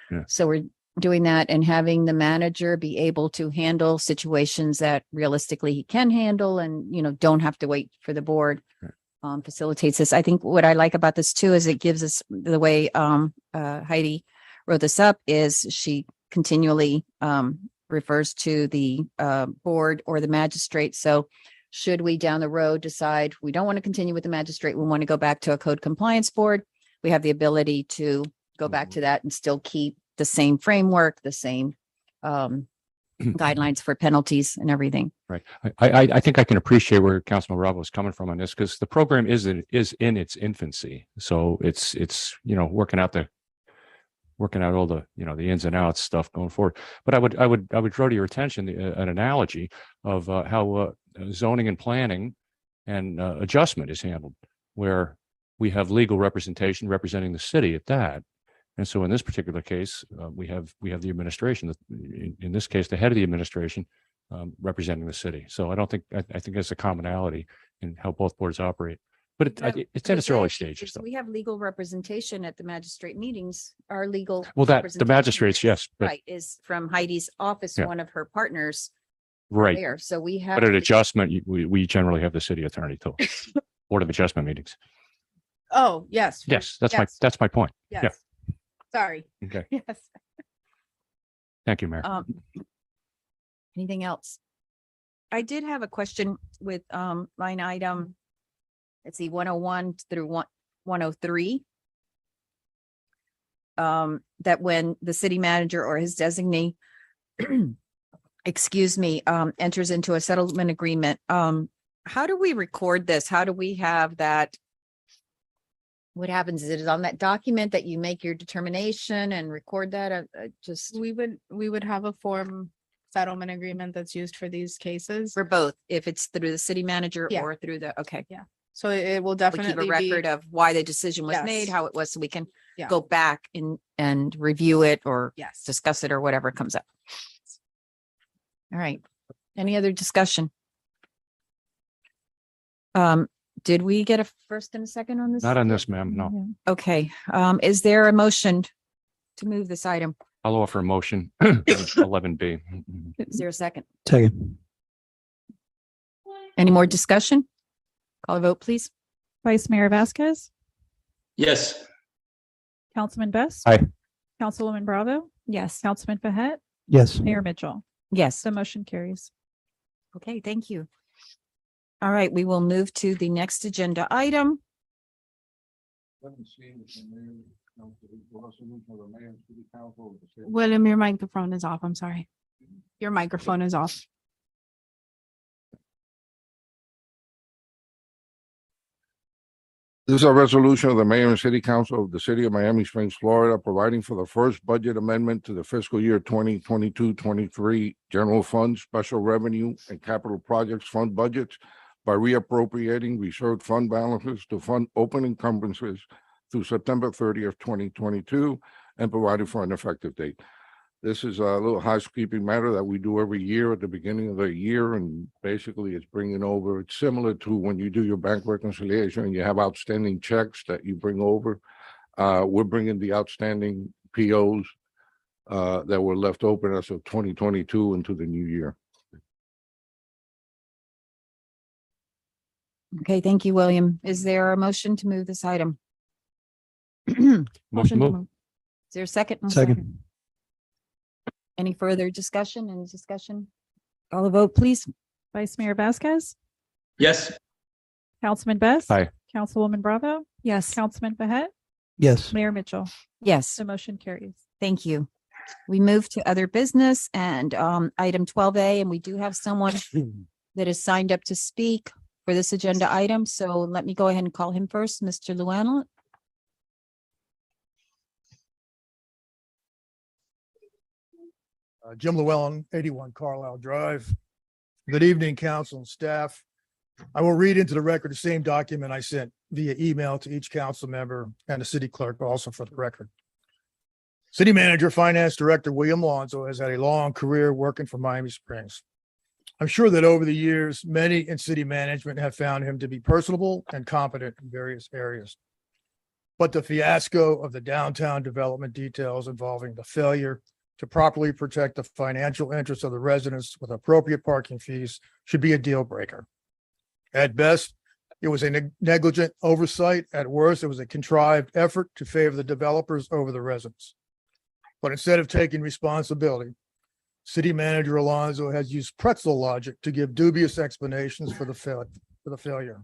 Yeah. So we're doing that and having the manager be able to handle situations that realistically he can handle and, don't have to wait for the board. Facilitates this. I think what I like about this too is it gives us the way Heidi wrote this up is she continually refers to the board or the magistrate. So should we down the road decide we don't want to continue with the magistrate, we want to go back to a code compliance board, we have the ability to go back to that and still keep the same framework, the same guidelines for penalties and everything. Right. I think I can appreciate where Councilman Bravo is coming from on this because the program is in its infancy. So it's working out all the the ins and outs stuff going forward. But I would draw to your attention an analogy of how zoning and planning and adjustment is handled, where we have legal representation representing the city at that. And so in this particular case, we have the administration, in this case, the head of the administration representing the city. So I think there's a commonality in how both boards operate. But it's at its early stages, though. We have legal representation at the magistrate meetings. Our legal. Well, the representation magistrates, yes, but Right, is from Heidi's office, Yeah. one of her partners right. there. So we have. But at adjustment, we generally have the city attorney too. Board of Adjustment meetings. Oh, yes. Yes, that's Yes. my point. Yes. Sorry. Okay. Yes. Thank you, Mayor. Anything else? I did have a question with line item, let's see, 101 through 103. That when the city manager or his designee, excuse me, enters into a settlement agreement, how do we record this? How do we have that? What happens? Is it on that document that you make your determination and record that? We would have a form settlement agreement that's used for these cases. For both, if it's through the city manager Yeah. or through the, okay. So it will We keep definitely a be. record of why the decision was Yes. made, how it was, so we can Yeah. go back and review it or Yes. discuss it or whatever comes up. All right. Any other discussion? Did we get a first and a second on this? Not on this, ma'am. No. Okay, is there a motion to move this item? I'll offer a motion. 11B. Is there a second? Second. Any more discussion? Call a vote, please. Vice Mayor Vasquez, Yes. Councilman Best. Aye. Councilwoman Bravo, Yes. Councilman Behet, Yes. Mayor Mitchell. Yes. The motion carries. Okay, thank you. All right, we will move to the next agenda item. William, your microphone is off. I'm sorry. Your microphone is off. This is a resolution of the Mayor and City Council of the City of Miami Springs, Florida, providing for the first budget amendment to the fiscal year 2022-23 general fund, special revenue, and capital projects fund budgets by reappropriating reserved fund balances to fund open encumbrances through September 30th, 2022, and providing for an effective date. This is a little housekeeping matter that we do every year at the beginning of the year, and basically it's bringing over, it's similar to when you do your bank reconciliation and you have outstanding checks that you bring over. We're bringing the outstanding POs that were left open as of 2022 into the new year. Okay, thank you, William. Is there a motion to move this item? Motion to move. move. Is there a second? Second. Any further discussion? Any discussion? Call a vote, please. Vice Mayor Vasquez, Yes. Councilman Best. Aye. Councilwoman Bravo, Yes. Councilman Behet, Yes. Mayor Mitchell. Yes. The motion carries. Thank you. We move to other business and item 12A, and we do have someone that is signed up to speak for this agenda item. So let me go ahead and call him first, Mr. Llewellyn. Jim Llewellyn, 81 Carlisle Drive. Good evening, council and staff. I will read into the record the same document I sent via email to each council member and the city clerk also for the record. City Manager, Finance Director William Lonzo has had a long career working for Miami Springs. I'm sure that over the years, many in city management have found him to be personable and competent in various areas. But the fiasco of the downtown development details involving the failure to properly protect the financial interests of the residents with appropriate parking fees should be a deal breaker. At best, it was a negligent oversight. At worst, it was a contrived effort to favor the developers over the residents. But instead of taking responsibility, City Manager Alonso has used pretzel logic to give dubious explanations for the failure.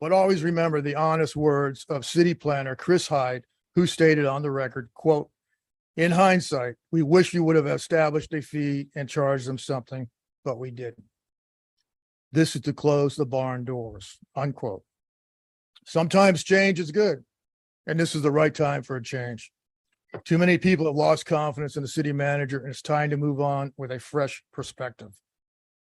But always remember the honest words of City Planner Chris Hyde, who stated on the record, quote, "In hindsight, we wish you would have established a fee and charged them something, but we didn't. This is to close the barn doors," unquote. Sometimes change is good, and this is the right time for a change. Too many people have lost confidence in the city manager, and it's time to move on with a fresh perspective.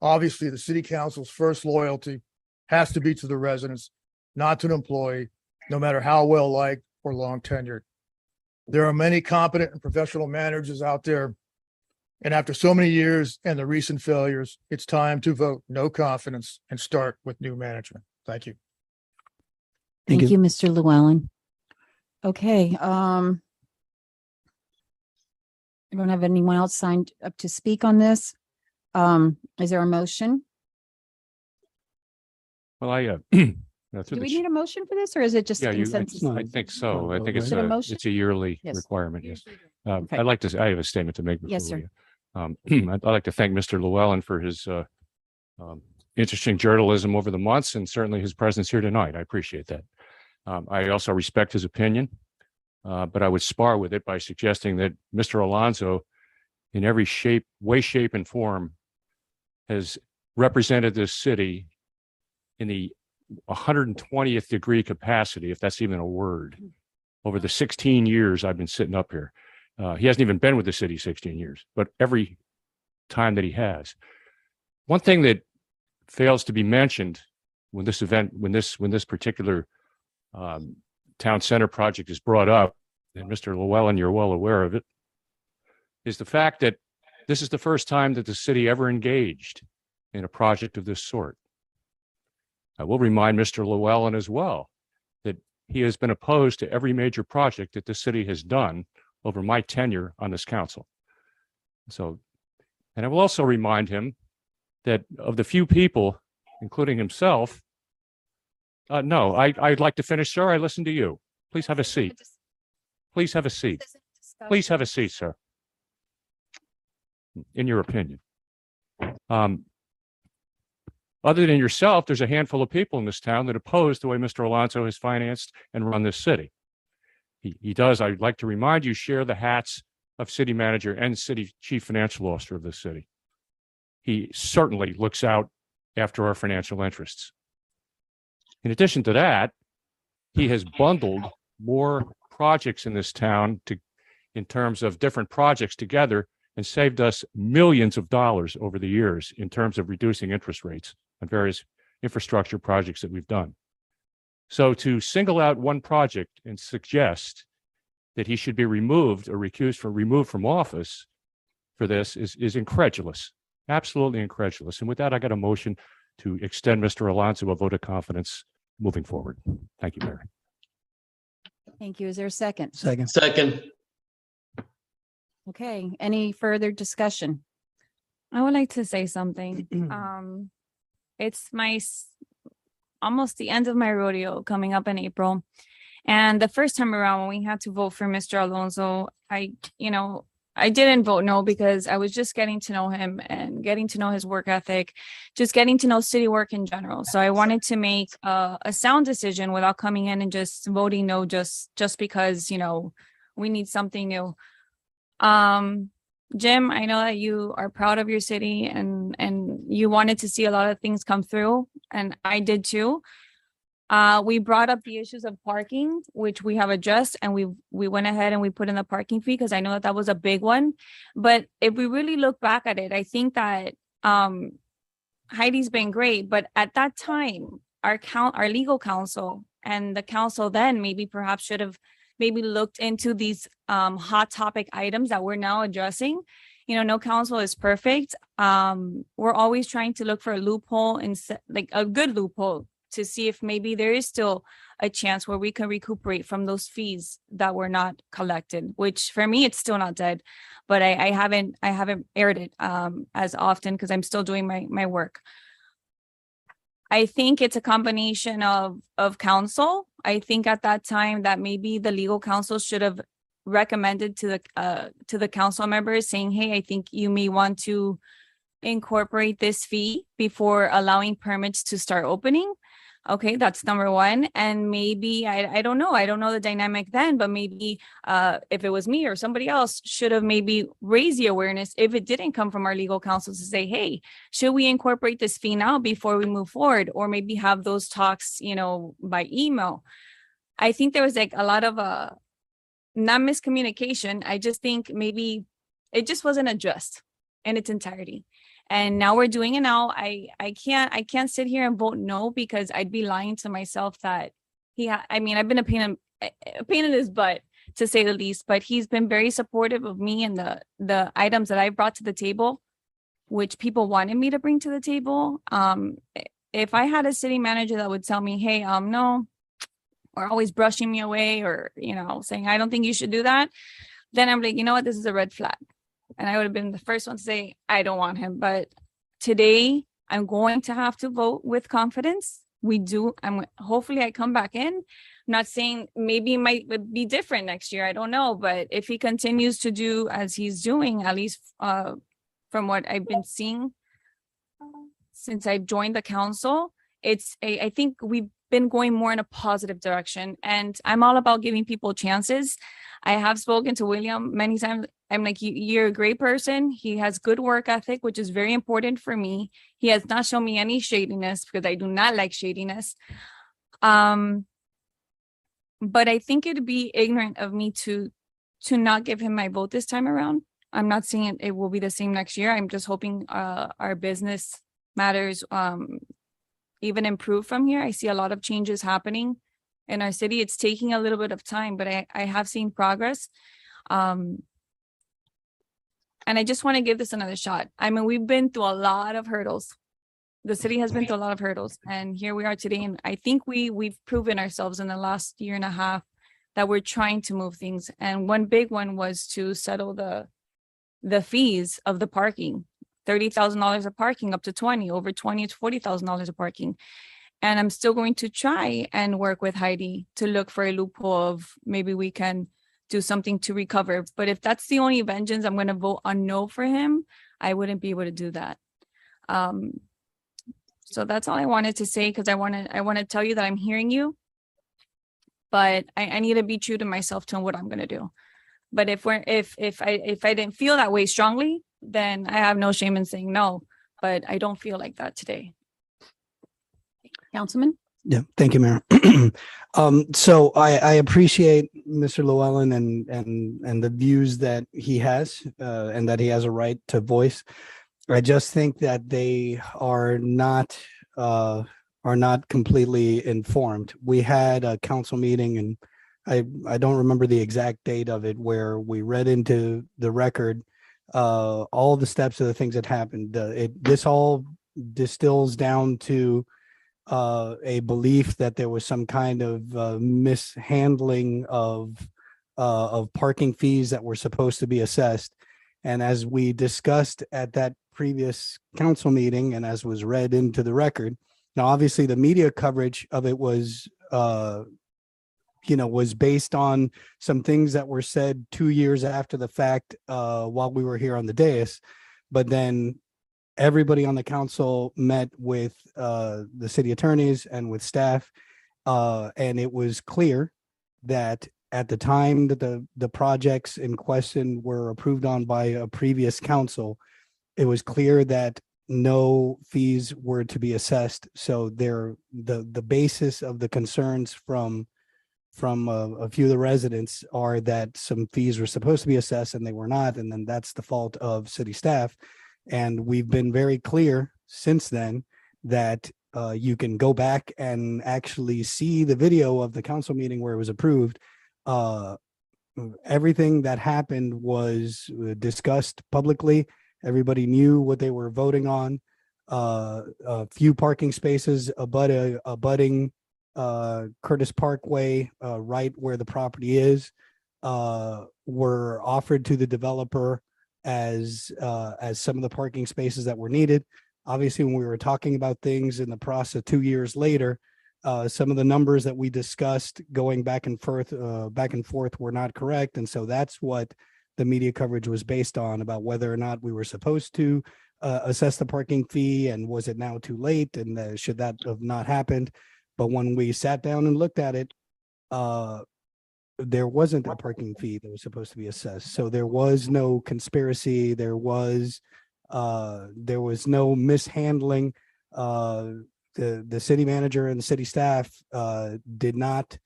Obviously, the city council's first loyalty has to be to the residents, not to an employee, no matter how well liked or long tenured. There are many competent and professional managers out there. And after so many years and the recent failures, it's time to vote no confidence and start with new management. Thank you. Thank you, Mr. Llewellyn. Okay, I don't have anyone else signed up to speak on this. Is there a motion? Well, Do we need a motion for this, or is it just Yeah, a consensus? I think so. I think Is it a motion? it's a yearly Yes. requirement, yes. Okay. I have a statement to make. Yes, before sir. I'd like to thank Mr. Llewellyn for his interesting journalism over the months and certainly his presence here tonight. I appreciate that. I also respect his opinion, but I would spar with it by suggesting that Mr. Alonso, in every way, shape, and form, has represented this city in the 120th degree capacity, if that's even a word, over the 16 years I've been sitting up here. He hasn't even been with the city 16 years, but every time that he has. One thing that fails to be mentioned when this particular town center project is brought up, and Mr. Llewellyn, you're well aware of it, is the fact that this is the first time that the city ever engaged in a project of this sort. I will remind Mr. Llewellyn as well that he has been opposed to every major project that the city has done over my tenure on this council. So, and I will also remind him that of the few people, including himself, no, I'd like to finish, sir. I listen to you. Please have a seat. Please have a seat. Please have a seat, sir. In your opinion. Other than yourself, there's a handful of people in this town that oppose the way Mr. Alonso has financed and run this city. He does, I'd like to remind you, share the hats of city manager and city chief financial officer of this city. He certainly looks out after our financial interests. In addition to that, he has bundled more projects in this town in terms of different projects together and saved us millions of dollars over the years in terms of reducing interest rates on various infrastructure projects that we've done. So to single out one project and suggest that he should be removed or removed from office for this is incredulous, absolutely incredulous. And with that, I got a motion to extend Mr. Alonso a vote of confidence moving forward. Thank you, Mayor. Thank you. Is there a second? Second. Second. Okay, any further discussion? I would like to say something. It's almost the end of my rodeo coming up in April. And the first time around when we had to vote for Mr. Alonso, I didn't vote no because I was just getting to know him and getting to know his work ethic, just getting to know city work in general. So I wanted to make a sound decision without coming in and just voting no just because, we need something new. Jim, I know that you are proud of your city and you wanted to see a lot of things come through, and I did too. We brought up the issues of parking, which we have addressed, and we went ahead and we put in the parking fee because I know that was a big one. But if we really look back at it, I think that Heidi's been great, but at that time, our legal counsel and the council then maybe perhaps should have maybe looked into these hot topic items that we're now addressing. You know, no council is perfect. We're always trying to look for a loophole and like a good loophole to see if maybe there is still a chance where we can recuperate from those fees that were not collected, which for me, it's still not dead, but I haven't aired it as often because I'm still doing my work. I think it's a combination of counsel. I think at that time that maybe the legal counsel should have recommended to the council members saying, hey, I think you may want to incorporate this fee before allowing permits to start opening. Okay, that's number one. And maybe, I don't know. I don't know the dynamic then, but maybe if it was me or somebody else should have maybe raised the awareness if it didn't come from our legal counsel to say, hey, should we incorporate this fee now before we move forward? Or maybe have those talks, you know, by email. I think there was like a lot of not miscommunication. I just think maybe it just wasn't addressed in its entirety. And now we're doing it now. I can't sit here and vote no because I'd be lying to myself that I mean, I've been a pain in his butt to say the least, but he's been very supportive of me and the items that I brought to the table, which people wanted me to bring to the table. If I had a city manager that would tell me, hey, no, or always brushing me away or, you know, saying, I don't think you should do that, then I'm like, you know what, this is a red flag. And I would have been the first one to say, I don't want him. But today I'm going to have to vote with confidence. Hopefully I come back in. I'm not saying maybe it might be different next year. I don't know. But if he continues to do as he's doing, at least from what I've been seeing since I've joined the council, I think we've been going more in a positive direction. And I'm all about giving people chances. I have spoken to William many times. I'm like, you're a great person. He has good work ethic, which is very important for me. He has not shown me any shadiness because I do not like shadiness. But I think it'd be ignorant of me to not give him my vote this time around. I'm not saying it will be the same next year. I'm just hoping our business matters even improve from here. I see a lot of changes happening in our city. It's taking a little bit of time, but I have seen progress. And I just want to give this another shot. I mean, we've been through a lot of hurdles. The city has been through a lot of hurdles, and here we are today. And I think we've proven ourselves in the last year and a half that we're trying to move things. And one big one was to settle the fees of the parking. $30,000 of parking up to 20, over 20 to $40,000 of parking. And I'm still going to try and work with Heidi to look for a loophole of maybe we can do something to recover. But if that's the only vengeance, I'm going to vote on no for him. I wouldn't be able to do that. So that's all I wanted to say, because I want to tell you that I'm hearing you, but I need to be true to myself to what I'm going to do. But if I didn't feel that way strongly, then I have no shame in saying no, but I don't feel like that today. Councilman? Yeah, thank you, Mayor. So I appreciate Mr. Llewellyn and the views that he has and that he has a right to voice. I just think that they are not completely informed. We had a council meeting, and I don't remember the exact date of it, where we read into the record all the steps of the things that happened. This all distills down to a belief that there was some kind of mishandling of parking fees that were supposed to be assessed. And as we discussed at that previous council meeting, and as was read into the record, now obviously the media coverage of it was was based on some things that were said 2 years after the fact while we were here on the dais. But then everybody on the council met with the city attorneys and with staff, and it was clear that at the time that the projects in question were approved on by a previous council, it was clear that no fees were to be assessed. So the basis of the concerns from a few of the residents are that some fees were supposed to be assessed and they were not, and then that's the fault of city staff. And we've been very clear since then that you can go back and actually see the video of the council meeting where it was approved. Everything that happened was discussed publicly. Everybody knew what they were voting on. A few parking spaces abutting Curtis Parkway, right where the property is, were offered to the developer as some of the parking spaces that were needed. Obviously, when we were talking about things in the process 2 years later, some of the numbers that we discussed going back and forth were not correct. And so that's what the media coverage was based on, about whether or not we were supposed to assess the parking fee, and was it now too late, and should that have not happened. But when we sat down and looked at it, there wasn't a parking fee that was supposed to be assessed. So there was no conspiracy. There was no mishandling. The city manager and the city staff did not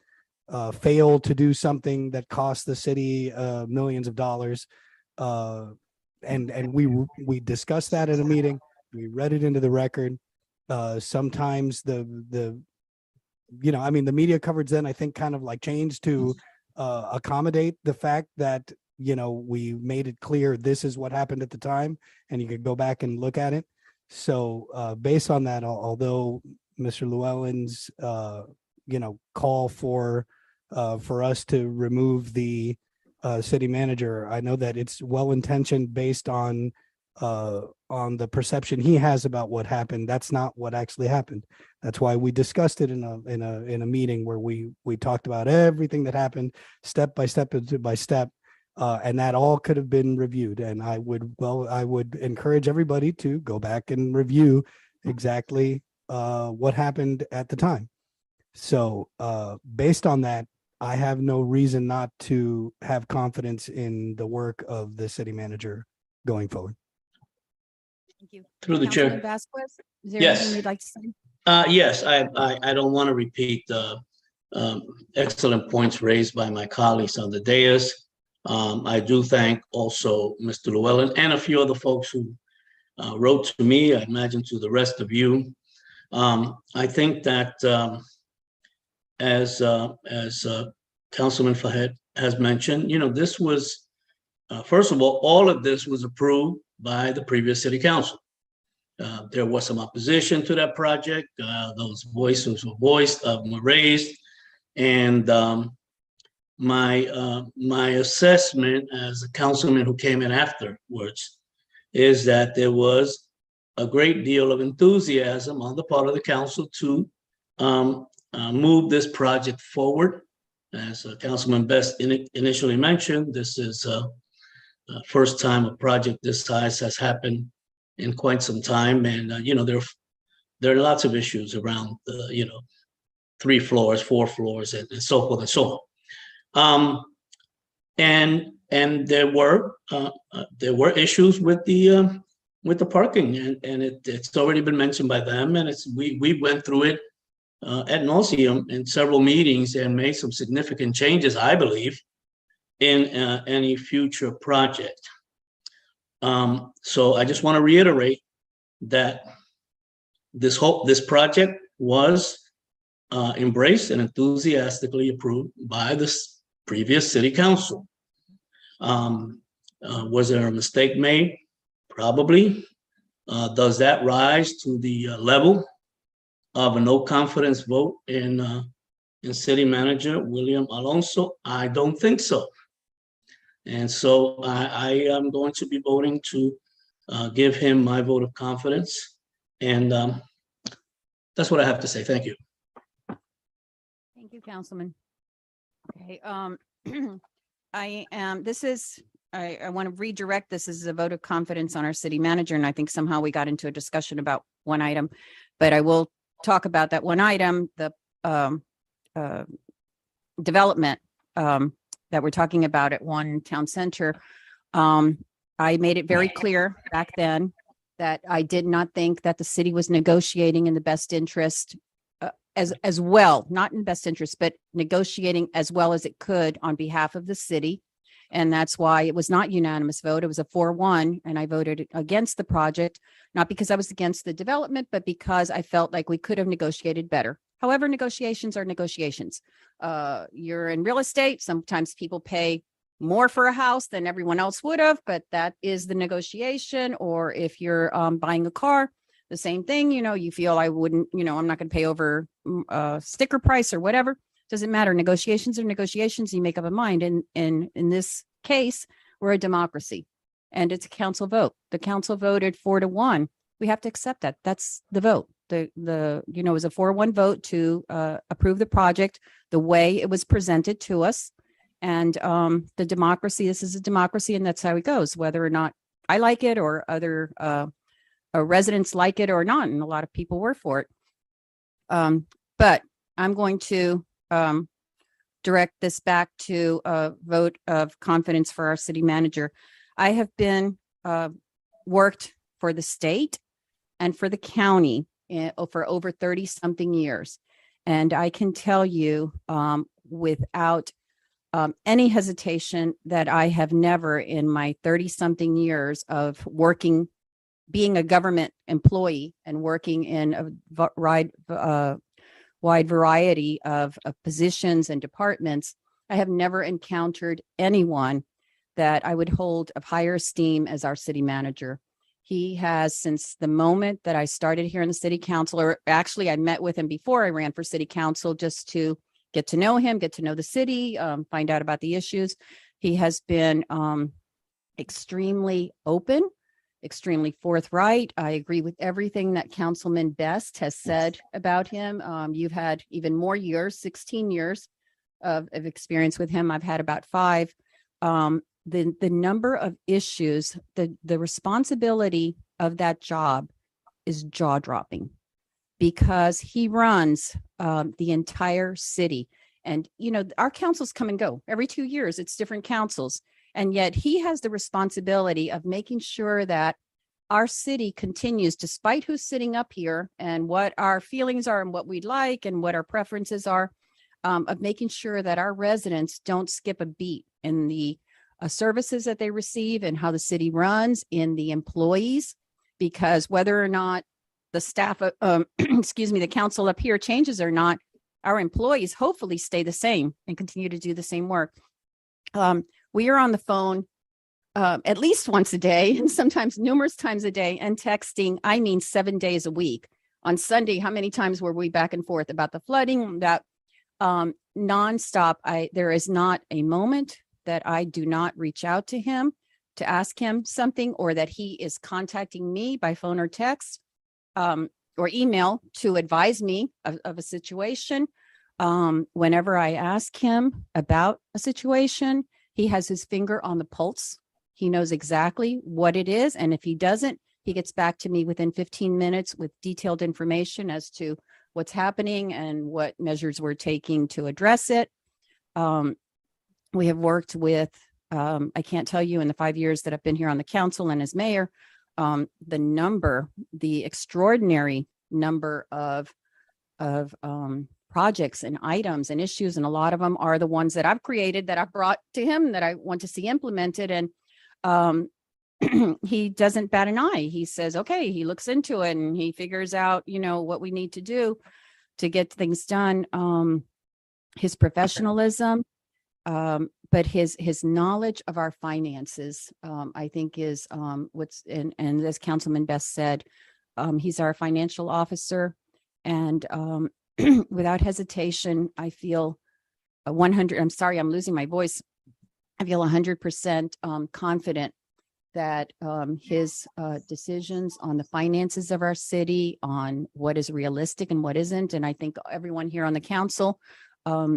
fail to do something that cost the city millions of dollars. And we discussed that at a meeting. We read it into the record. Sometimes the media coverage then, I think, kind of like changed to accommodate the fact that, we made it clear this is what happened at the time, and you could go back and look at it. So based on that, although Mr. Llewellyn's call for us to remove the city manager, I know that it's well-intentioned based on the perception he has about what happened. That's not what actually happened. That's why we discussed it in a meeting where we talked about everything that happened step by step by step. And that all could have been reviewed. And I would encourage everybody to go back and review exactly what happened at the time. So based on that, I have no reason not to have confidence in the work of the city manager going forward. Thank you. Through the chair. Councilman Vasquez, is there Yes. anything you'd like to say? Yes, I don't want to repeat the excellent points raised by my colleagues on the dais. I do thank also Mr. Llewellyn and a few other folks who wrote to me, I imagine to the rest of you. I think that as Councilman Fahed has mentioned, this was, first of all of this was approved by the previous city council. There was some opposition to that project. Those voices were raised, and my assessment as a councilman who came in afterwards is that there was a great deal of enthusiasm on the part of the council to move this project forward. As Councilman Best initially mentioned, this is first time a project this size has happened in quite some time, and there are lots of issues around 3 floors, 4 floors, and so forth and so on. And there were issues with the parking, and it's already been mentioned by them, and we went through it ad nauseum in several meetings and made some significant changes, I believe, in any future project. So I just want to reiterate that this project was embraced and enthusiastically approved by the previous city council. Was there a mistake made? Probably. Does that rise to the level of a no confidence vote in city manager William Alonso? I don't think so. And so I am going to be voting to give him my vote of confidence. And that's what I have to say. Thank you. Thank you, Councilman. Okay, I want to redirect this as a vote of confidence on our city manager, and I think somehow we got into a discussion about one item, but I will talk about that one item, the development that we're talking about at One Town Center. I made it very clear back then that I did not think that the city was negotiating in the best interest as well, not in best interest, but negotiating as well as it could on behalf of the city. And that's why it was not unanimous vote. It was a 4-1, and I voted against the project, not because I was against the development, but because I felt like we could have negotiated better. However, negotiations are negotiations. You're in real estate. Sometimes people pay more for a house than everyone else would have, but that is the negotiation. Or if you're buying a car, the same thing, you feel I wouldn't, I'm not going to pay over sticker price or whatever. Doesn't matter. Negotiations are negotiations. You make up a mind. And in this case, we're a democracy and it's a council vote. The council voted 4-1. We have to accept that. That's the vote. It was a 4-1 vote to approve the project the way it was presented to us. And the democracy, this is a democracy, and that's how it goes, whether or not I like it or other residents like it or not. And a lot of people were for it. But I'm going to direct this back to a vote of confidence for our city manager. I have been worked for the state and for the county for over 30 something years. And I can tell you without any hesitation that I have never in my 30 something years of working, being a government employee and working in a wide variety of positions and departments, I have never encountered anyone that I would hold of higher esteem as our city manager. He has, since the moment that I started here in the city council, or actually I met with him before I ran for city council just to get to know him, get to know the city, find out about the issues. He has been extremely open, extremely forthright. I agree with everything that Councilman Best has said about him. You've had even more years, 16 years of experience with him. I've had about 5. The number of issues, the responsibility of that job is jaw-dropping because he runs the entire city. And, our councils come and go every 2 years. It's different councils. And yet he has the responsibility of making sure that our city continues, despite who's sitting up here and what our feelings are and what we'd like and what our preferences are, of making sure that our residents don't skip a beat in the services that they receive and how the city runs, in the employees, because whether or not the staff, the council up here changes or not, our employees hopefully stay the same and continue to do the same work. We are on the phone at least once a day and sometimes numerous times a day, and texting, 7 days a week. On Sunday, how many times were we back and forth about the flooding, that nonstop? There is not a moment that I do not reach out to him to ask him something, or that he is contacting me by phone or text or email to advise me of a situation. Whenever I ask him about a situation, he has his finger on the pulse. He knows exactly what it is. And if he doesn't, he gets back to me within 15 minutes with detailed information as to what's happening and what measures we're taking to address it. We have worked with, I can't tell you in the 5 years that I've been here on the council and as mayor, the extraordinary number of projects and items and issues. And a lot of them are the ones that I've created, that I've brought to him, that I want to see implemented. And he doesn't bat an eye. He says, okay, he looks into it and he figures out, what we need to do to get things done. His professionalism, but his knowledge of our finances, I think is and as Councilman Best said, he's our financial officer. And without hesitation, I feel 100, I'm sorry, I'm losing my voice. I feel 100% confident that his decisions on the finances of our city, on what is realistic and what isn't. And I think everyone here on the council,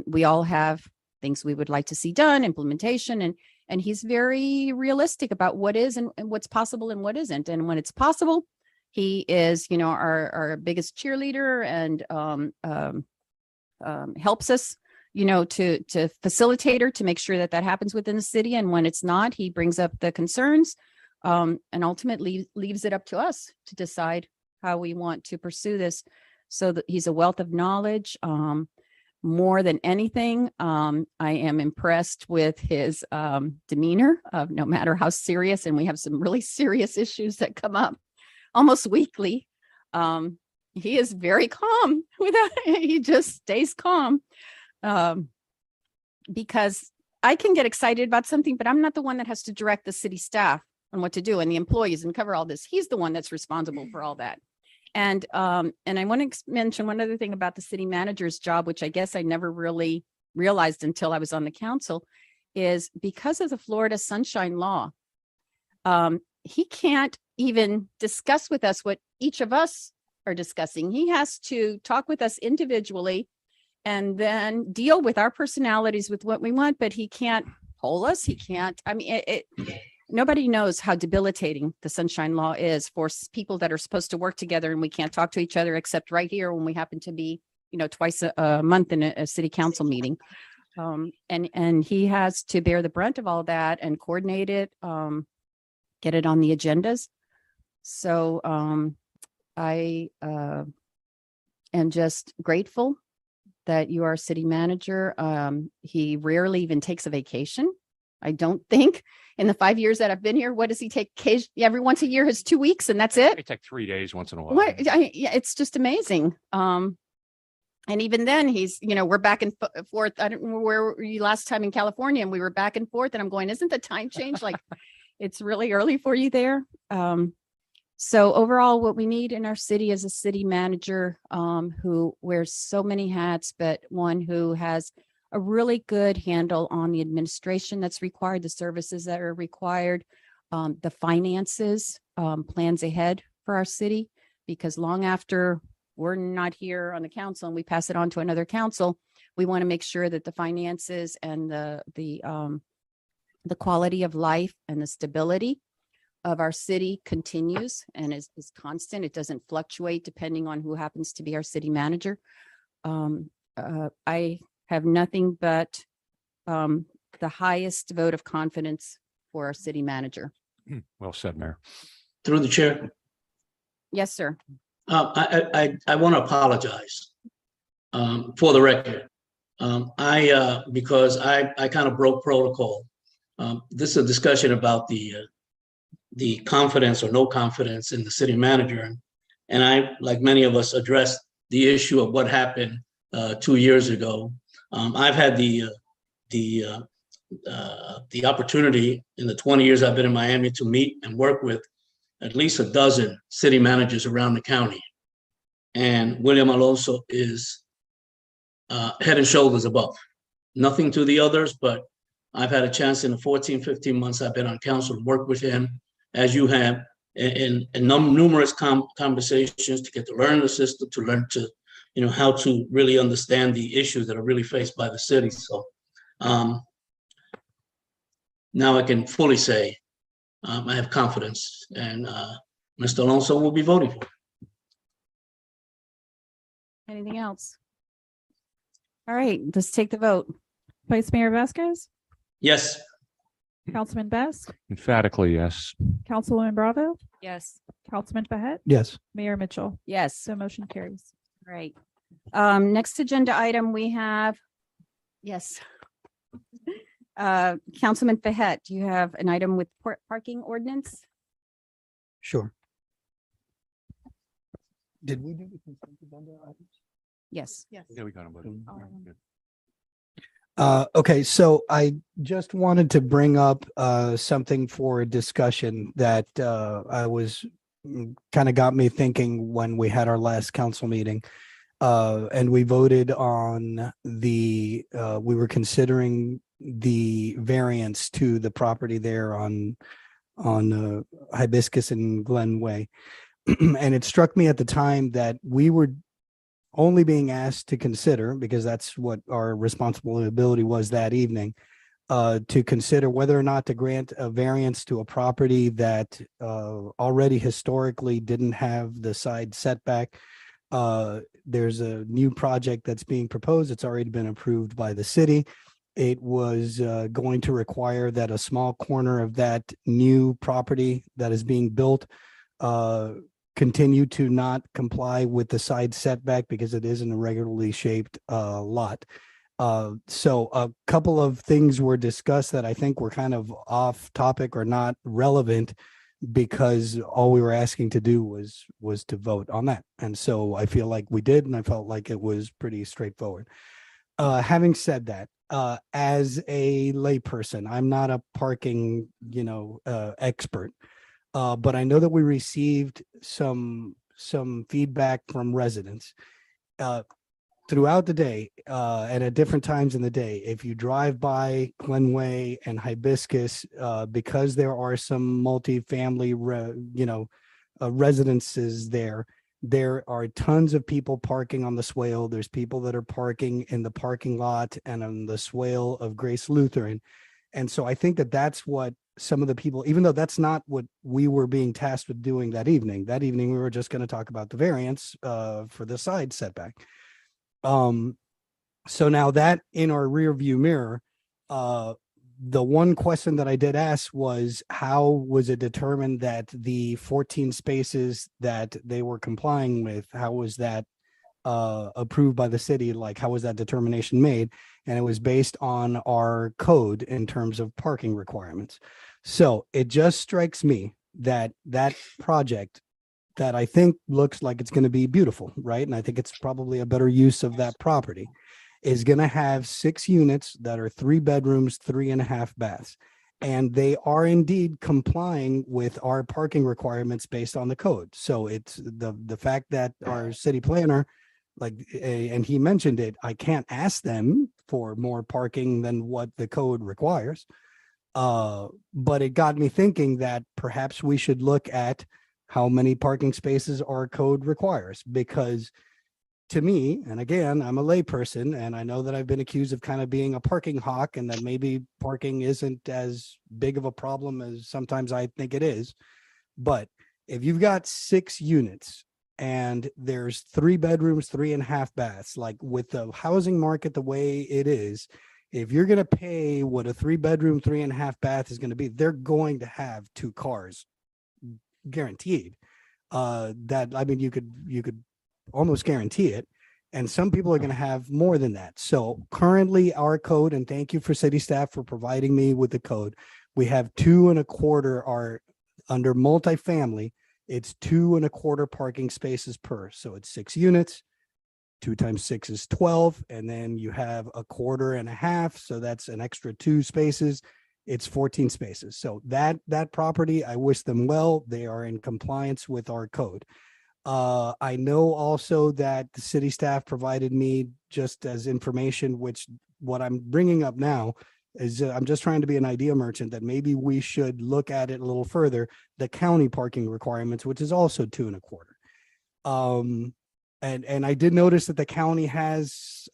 we all have things we would like to see done, implementation, and he's very realistic about what is and what's possible and what isn't. And when it's possible, he is, our biggest cheerleader and helps us, to facilitate her to make sure that happens within the city. And when it's not, he brings up the concerns. And ultimately leaves it up to us to decide how we want to pursue this. So that he's a wealth of knowledge. More than anything, I am impressed with his demeanor of no matter how serious, and we have some really serious issues that come up almost weekly. He is very calm he just stays calm. Because I can get excited about something, but I'm not the one that has to direct the city staff on what to do and the employees and cover all this. He's the one that's responsible for all that. And I want to mention one other thing about the city manager's job, which I guess I never really realized until I was on the council, is because of the Florida Sunshine Law, he can't even discuss with us what each of us are discussing. He has to talk with us individually and then deal with our personalities with what we want, but he can't poll us. He can't, I mean, nobody knows how debilitating the Sunshine Law is for people that are supposed to work together, and we can't talk to each other except right here when we happen to be, twice a month in a city council meeting. And he has to bear the brunt of all that and coordinate it, get it on the agendas. So I am just grateful that you are city manager. He rarely even takes a vacation. I don't think in the 5 years that I've been here, what does he take? Every once a year, his 2 weeks, and that's it. I take 3 days once in a while. Yeah, it's just amazing. And even then he's, we're back and forth. I don't know where were you last time in California, and we were back and forth, and I'm going, isn't the time change like it's really early for you there? So overall, what we need in our city is a city manager who wears so many hats, but one who has a really good handle on the administration that's required, the services that are required, the finances, plans ahead for our city, because long after we're not here on the council and we pass it on to another council, we want to make sure that the finances and the quality of life and the stability of our city continues and is constant. It doesn't fluctuate depending on who happens to be our city manager. I have nothing but the highest vote of confidence for our city manager. Well said, Mayor. Through the chair. Yes, sir. I want to apologize for the record. Because I kind of broke protocol. This is a discussion about the confidence or no confidence in the city manager. And I, like many of us, addressed the issue of what happened 2 years ago. I've had the opportunity in the 20 years I've been in Miami to meet and work with at least a dozen city managers around the county. And William Alonso is head and shoulders above. Nothing to the others, but I've had a chance in the 14, 15 months I've been on council to work with him, as you have, in numerous conversations to get to learn the system, to learn to, how to really understand the issues that are really faced by the city. So now I can fully say I have confidence, and Mr. Alonso will be voting for it. Anything else? All right, let's take the vote. Vice Mayor Vasquez, Yes. Councilman Best, Emphatically, yes. Councilwoman Bravo, Yes. Councilman Behet, Yes. Mayor Mitchell. Yes. So motion carries. Right. Next agenda item we have, yes. Councilman Behet, do you have an item with parking ordinance? Sure. Did we do the consent agenda items? Yes. Yes. Yeah, we got them. buddy. Good. Okay, so I just wanted to bring up something for discussion that I was kind of got me thinking when we had our last council meeting. And we voted on we were considering the variance to the property there on Hibiscus and Glen Way. And it struck me at the time that we were only being asked to consider, because that's what our responsibility was that evening, to consider whether or not to grant a variance to a property that already historically didn't have the side setback. There's a new project that's being proposed. It's already been approved by the city. it was going to require that a small corner of that new property that is being built continue to not comply with the side setback because it is an irregularly shaped lot. So a couple of things were discussed that I think were kind of off topic or not relevant, because all we were asking to do was to vote on that. And so I feel like we did, and I felt like it was pretty straightforward. Having said that, as a layperson, I'm not a parking, expert. But I know that we received some feedback from residents throughout the day and at different times in the day. If you drive by Glenway and Hibiscus, because there are some multifamily, residences there, there are tons of people parking on the swale. There's people that are parking in the parking lot and on the swale of Grace Lutheran. And so I think that that's what some of the people, even though that's not what we were being tasked with doing that evening we were just going to talk about the variance for the side setback. So now that in our rear view mirror, the one question that I did ask was, how was it determined that the 14 spaces that they were complying with, how was that approved by the city? Like, how was that determination made? And it was based on our code in terms of parking requirements. So it just strikes me that that project that I think looks like it's going to be beautiful, right? And I think it's probably a better use of that property, is going to have 6 units that are 3 bedrooms, 3.5 baths. And they are indeed complying with our parking requirements based on the code. So it's the fact that our city planner, and he mentioned it, I can't ask them for more parking than what the code requires. But it got me thinking that perhaps we should look at how many parking spaces our code requires, because to me, and again, I'm a layperson, and I know that I've been accused of kind of being a parking hawk, and that maybe parking isn't as big of a problem as sometimes I think it is. But if you've got 6 units and there's 3 bedrooms, 3.5 baths, like with the housing market the way it is, if you're going to pay what a 3 bedroom, 3.5 bath is going to be, they're going to have 2 cars guaranteed. That, I mean, you could almost guarantee it. And some people are going to have more than that. So currently our code, and thank you for city staff for providing me with the code, we have 2.25 are under multifamily. It's 2.25 parking spaces per. So it's 6 units. 2 times 6 is 12. And then you have 1.25. So that's an extra 2 spaces. It's 14 spaces. So that property, I wish them well. They are in compliance with our code. I know also that the city staff provided me just as information, which what I'm bringing up now is I'm just trying to be an idea merchant, that maybe we should look at it a little further, the county parking requirements, which is also 2.25. And I did notice that the county has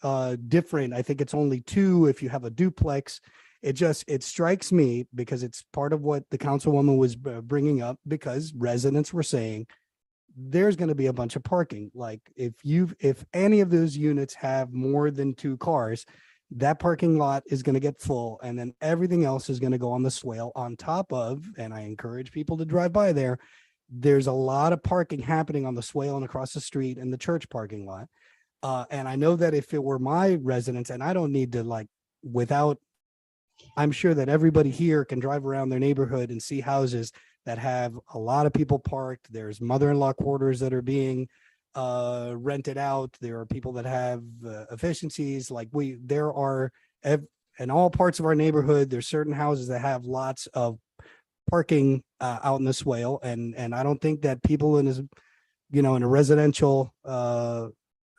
different, I think it's only 2 if you have a duplex. It strikes me because it's part of what the councilwoman was bringing up, because residents were saying there's going to be a bunch of parking. Like if any of those units have more than 2 cars, that parking lot is going to get full, and then everything else is going to go on the swale on top of, and I encourage people to drive by there. There's a lot of parking happening on the swale and across the street in the church parking lot. And I know that if it were my residents, and I don't need to I'm sure that everybody here can drive around their neighborhood and see houses that have a lot of people parked. There's mother-in-law quarters that are being rented out. There are people that have efficiencies. There are in all parts of our neighborhood, there's certain houses that have lots of parking out in the swale. And I don't think that people in a residential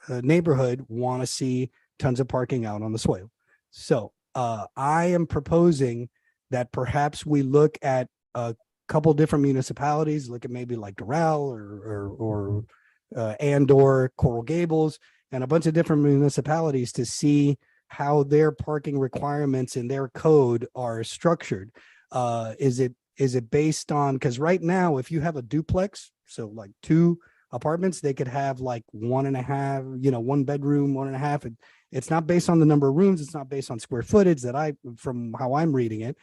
neighborhood want to see tons of parking out on the swale. So I am proposing that perhaps we look at a couple different municipalities, look at maybe like Doral or Andor, Coral Gables, and a bunch of different municipalities to see how their parking requirements in their code are structured. Is it based on, because right now, if you have a duplex, so like 2 Apartments, they could have like 1.5, 1 bedroom, 1.5. It's not based on the number of rooms. It's not based on square footage from how I'm reading it.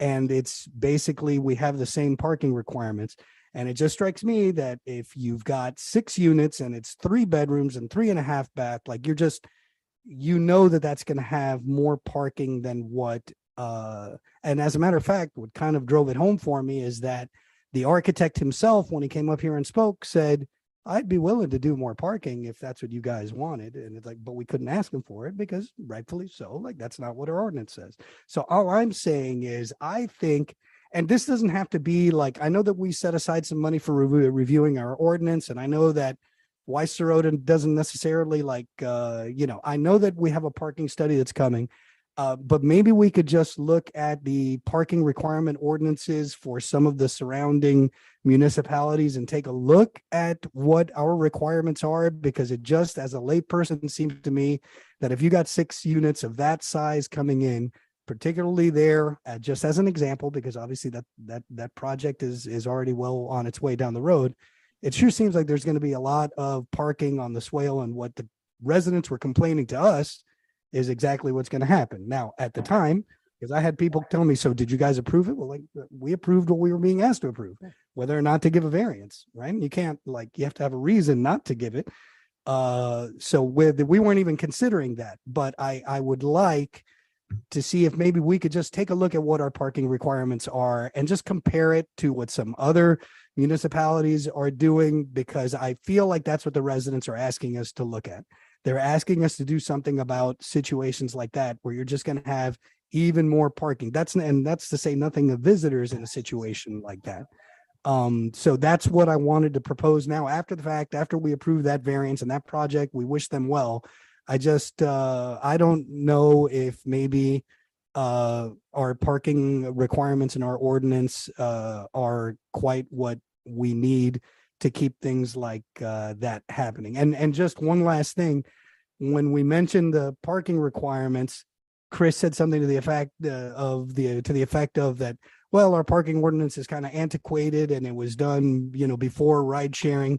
And it's basically, we have the same parking requirements. And it just strikes me that if you've got 6 units and it's 3 bedrooms and 3.5 bath, like that's going to have more parking than what, and as a matter of fact, what kind of drove it home for me is that the architect himself, when he came up here and spoke, said, I'd be willing to do more parking if that's what you guys wanted. And it's like, but we couldn't ask him for it because rightfully so, like, that's not what our ordinance says. So all I'm saying is, I think, and this doesn't have to be like, I know that we set aside some money for reviewing our ordinance. And I know that Weiss-Sorotan doesn't necessarily I know that we have a parking study that's coming. But maybe we could just look at the parking requirement ordinances for some of the surrounding municipalities and take a look at what our requirements are, because it just, as a layperson, seems to me that if you got 6 units of that size coming in, particularly there, just as an example, because obviously that project is already well on its way down the road, it sure seems like there's going to be a lot of parking on the swale, and what the residents were complaining to us is exactly what's going to happen. Now, at the time, because I had people tell me, so did you guys approve it? Well, like, we approved what we were being asked to approve, whether or not to give a variance, right? You can't, you have to have a reason not to give it. So we weren't even considering that, but I would like to see if maybe we could just take a look at what our parking requirements are and just compare it to what some other municipalities are doing, because I feel like that's what the residents are asking us to look at. They're asking us to do something about situations like that, where you're just going to have even more parking. That's to say nothing of visitors in a situation like that. So that's what I wanted to propose now after the fact, after we approve that variance and that project. We wish them well. I just, I don't know if maybe our parking requirements in our ordinance are quite what we need to keep things like that happening. And just one last thing, when we mentioned the parking requirements, Chris said something to the effect of that, well, our parking ordinance is kind of antiquated and it was done, before ride sharing.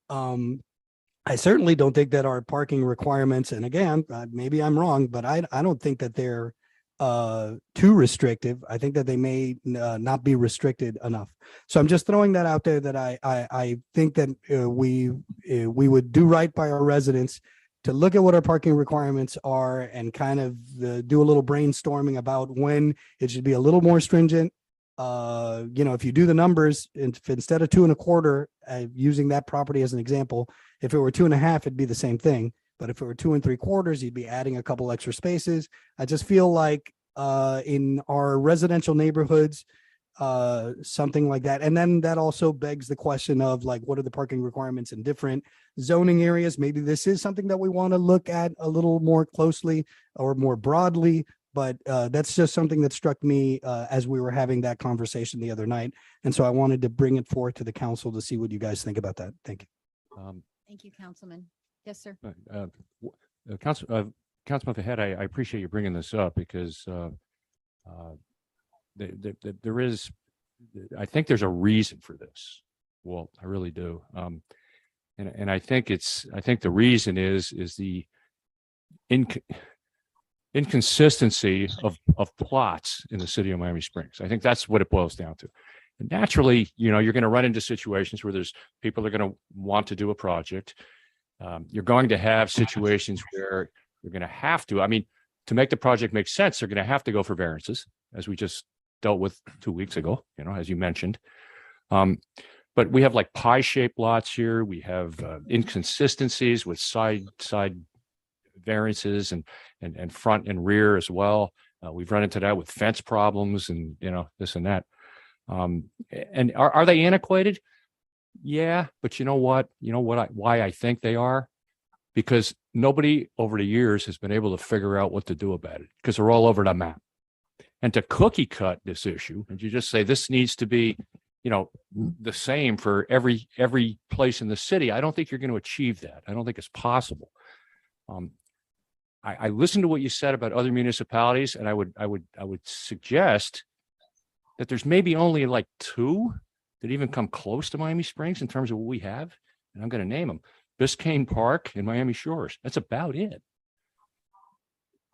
I certainly don't think that our parking requirements, and again, maybe I'm wrong, but I don't think that they're too restrictive. I think that they may not be restricted enough. So I'm just throwing that out there, that I think that we would do right by our residents to look at what our parking requirements are and kind of do a little brainstorming about when it should be a little more stringent. If you do the numbers, if instead of 2.25, using that property as an example, if it were 2.5, it'd be the same thing. But if it were 2 3/4, you'd be adding a couple extra spaces. I just feel like in our residential neighborhoods, something like that. And then that also begs the question of, like, what are the parking requirements in different zoning areas? Maybe this is something that we want to look at a little more closely or more broadly. But that's just something that struck me as we were having that conversation the other night. And so I wanted to bring it forth to the council to see what you guys think about that. Thank you. Thank you, Councilman. Yes, sir. Councilman Fahed, I appreciate you bringing this up, because there is, I think there's a reason for this. Well, I really do. And I think the reason is the inconsistency of plots in the city of Miami Springs. I think that's what it boils down to. And naturally, you're going to run into situations where there's people that are going to want to do a project. You're going to have situations where you're going to have to, to make the project make sense, they're going to have to go for variances, as we just dealt with 2 weeks ago, as you mentioned. But we have like pie-shaped lots here. We have inconsistencies with side variances and front and rear as well. We've run into that with fence problems and this and that. And are they antiquated? Yeah, but why I think they are? Because nobody over the years has been able to figure out what to do about it, because they're all over the map. And to cookie cut this issue, and you just say this needs to be, the same for every place in the city, I don't think you're going to achieve that. I don't think it's possible. I listened to what you said about other municipalities, and I would suggest that there's maybe only like 2 that even come close to Miami Springs in terms of what we have. and I'm going to name them, Biscayne Park and Miami Shores. That's about it.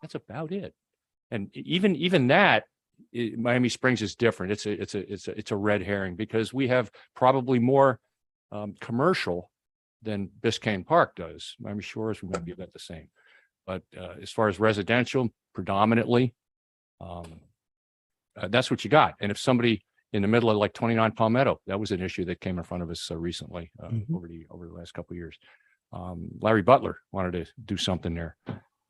That's about it. And even that, Miami Springs is different. It's a red herring because we have probably more commercial than Biscayne Park does. Miami Shores, we might be about the same. But as far as residential, predominantly, that's what you got. And if somebody in the middle of like 29 Palmetto, that was an issue that came in front of us recently over the last couple of years. Larry Butler wanted to do something there,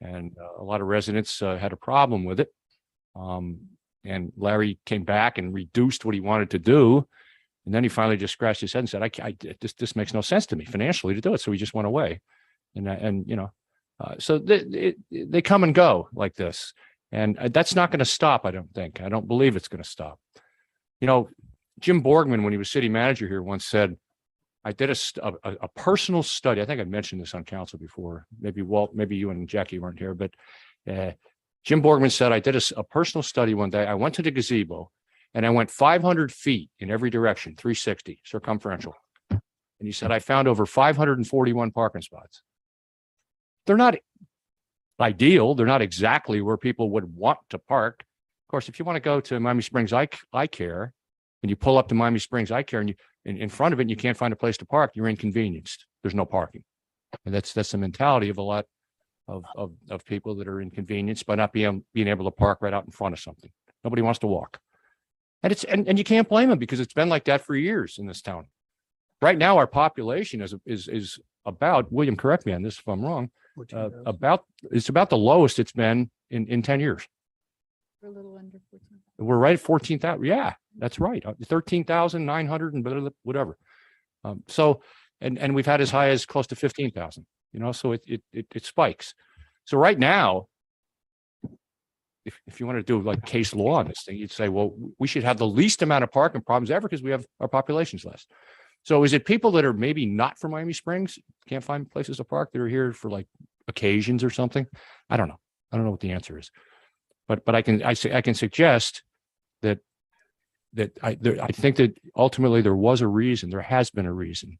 and a lot of residents had a problem with it. And Larry came back and reduced what he wanted to do. And then he finally just scratched his head and said, this makes no sense to me financially to do it. So he just went away. And you know, so they come and go like this. And that's not going to stop, I don't think. I don't believe it's going to stop. You know, Jim Borgman, when he was city manager here, once said, I did a personal study. I think I mentioned this on council before. Maybe Walt, maybe you and Jackie weren't here, but Jim Borgman said, I did a personal study one day. I went to the gazebo and I went 500 feet in every direction, 360 circumferential. And he said, I found over 541 parking spots. They're not ideal. They're not exactly where people would want to park. Of course, if you want to go to Miami Springs Eye Care and you pull up to Miami Springs Eye Care and you in front of it and you can't find a place to park, you're inconvenienced. There's no parking. And that's the mentality of a lot of people that are inconvenienced by not being able to park right out in front of something. Nobody wants to walk. And you can't blame them because it's been like that for years in this town. Right now, our population is about, William, correct me on this if I'm wrong, it's about the lowest it's been in 10 years. We're a little under 14. We're right at 14,000. Yeah, that's right. 13,900 and whatever. So, and we've had as high as close to 15,000, you know, so it spikes. So right now, if you want to do like case law on this thing, you'd say, well, we should have the least amount of parking problems ever because we have our population's less. So is it people that are maybe not from Miami Springs, can't find places to park, that are here for like occasions or something? I don't know. I don't know what the answer is. But I can suggest that I think that ultimately there was a reason, there has been a reason,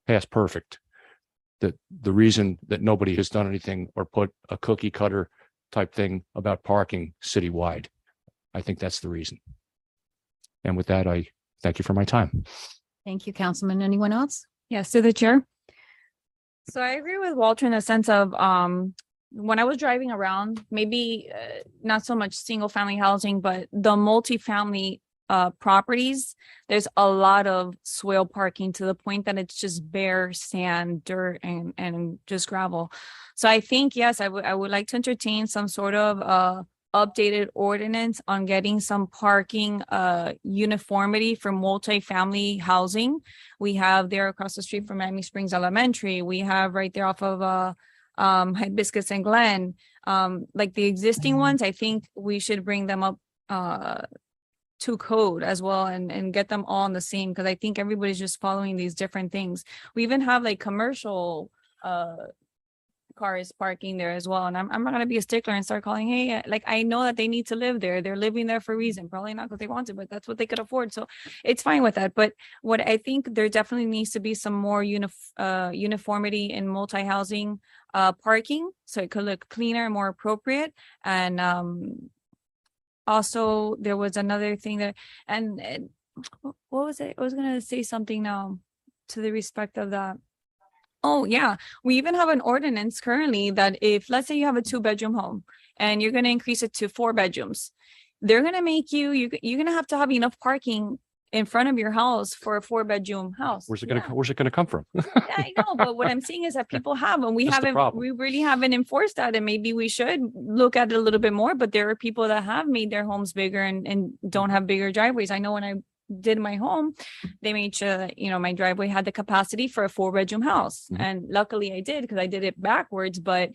past perfect, that the reason that nobody has done anything or put a cookie cutter type thing about parking citywide. I think that's the reason. And with that, I thank you for my time. Thank you, Councilman. Anyone else? Yes, to the chair. So I agree with Walter in the sense of when I was driving around, maybe not so much single family housing, but the multifamily properties, there's a lot of swale parking to the point that it's just bare sand, dirt, and just gravel. So I think, yes, I would like to entertain some sort of updated ordinance on getting some parking uniformity for multifamily housing. We have there across the street from Miami Springs Elementary. We have right there off of Hibiscus and Glen. Like the existing ones, I think we should bring them up to code as well and get them all on the same, because I think everybody's just following these different things. We even have like commercial cars parking there as well. And I'm not going to be a stickler and start calling, hey, like I know that they need to live there. They're living there for a reason, probably not because they want to, but that's what they could afford. So it's fine with that. But what I think there definitely needs to be some more uniformity in multi-housing parking, so it could look cleaner, more appropriate. And also there was another thing that, and what was it? I was going to say something now to the respect of that. Oh, yeah. We even have an ordinance currently that if, let's say you have a 2-bedroom home and you're going to increase it to 4 bedrooms, they're going to make you're going to have enough parking in front of your house for a 4-bedroom house. Where's it going to come from? Yeah, I know. But what I'm saying is that people have, and we really haven't enforced that. And maybe we should look at it a little bit more, but there are people that have made their homes bigger and don't have bigger driveways. I know when I did my home, they made sure, my driveway had the capacity for a 4-bedroom house. Mm-hmm. And luckily I did, because I did it backwards. But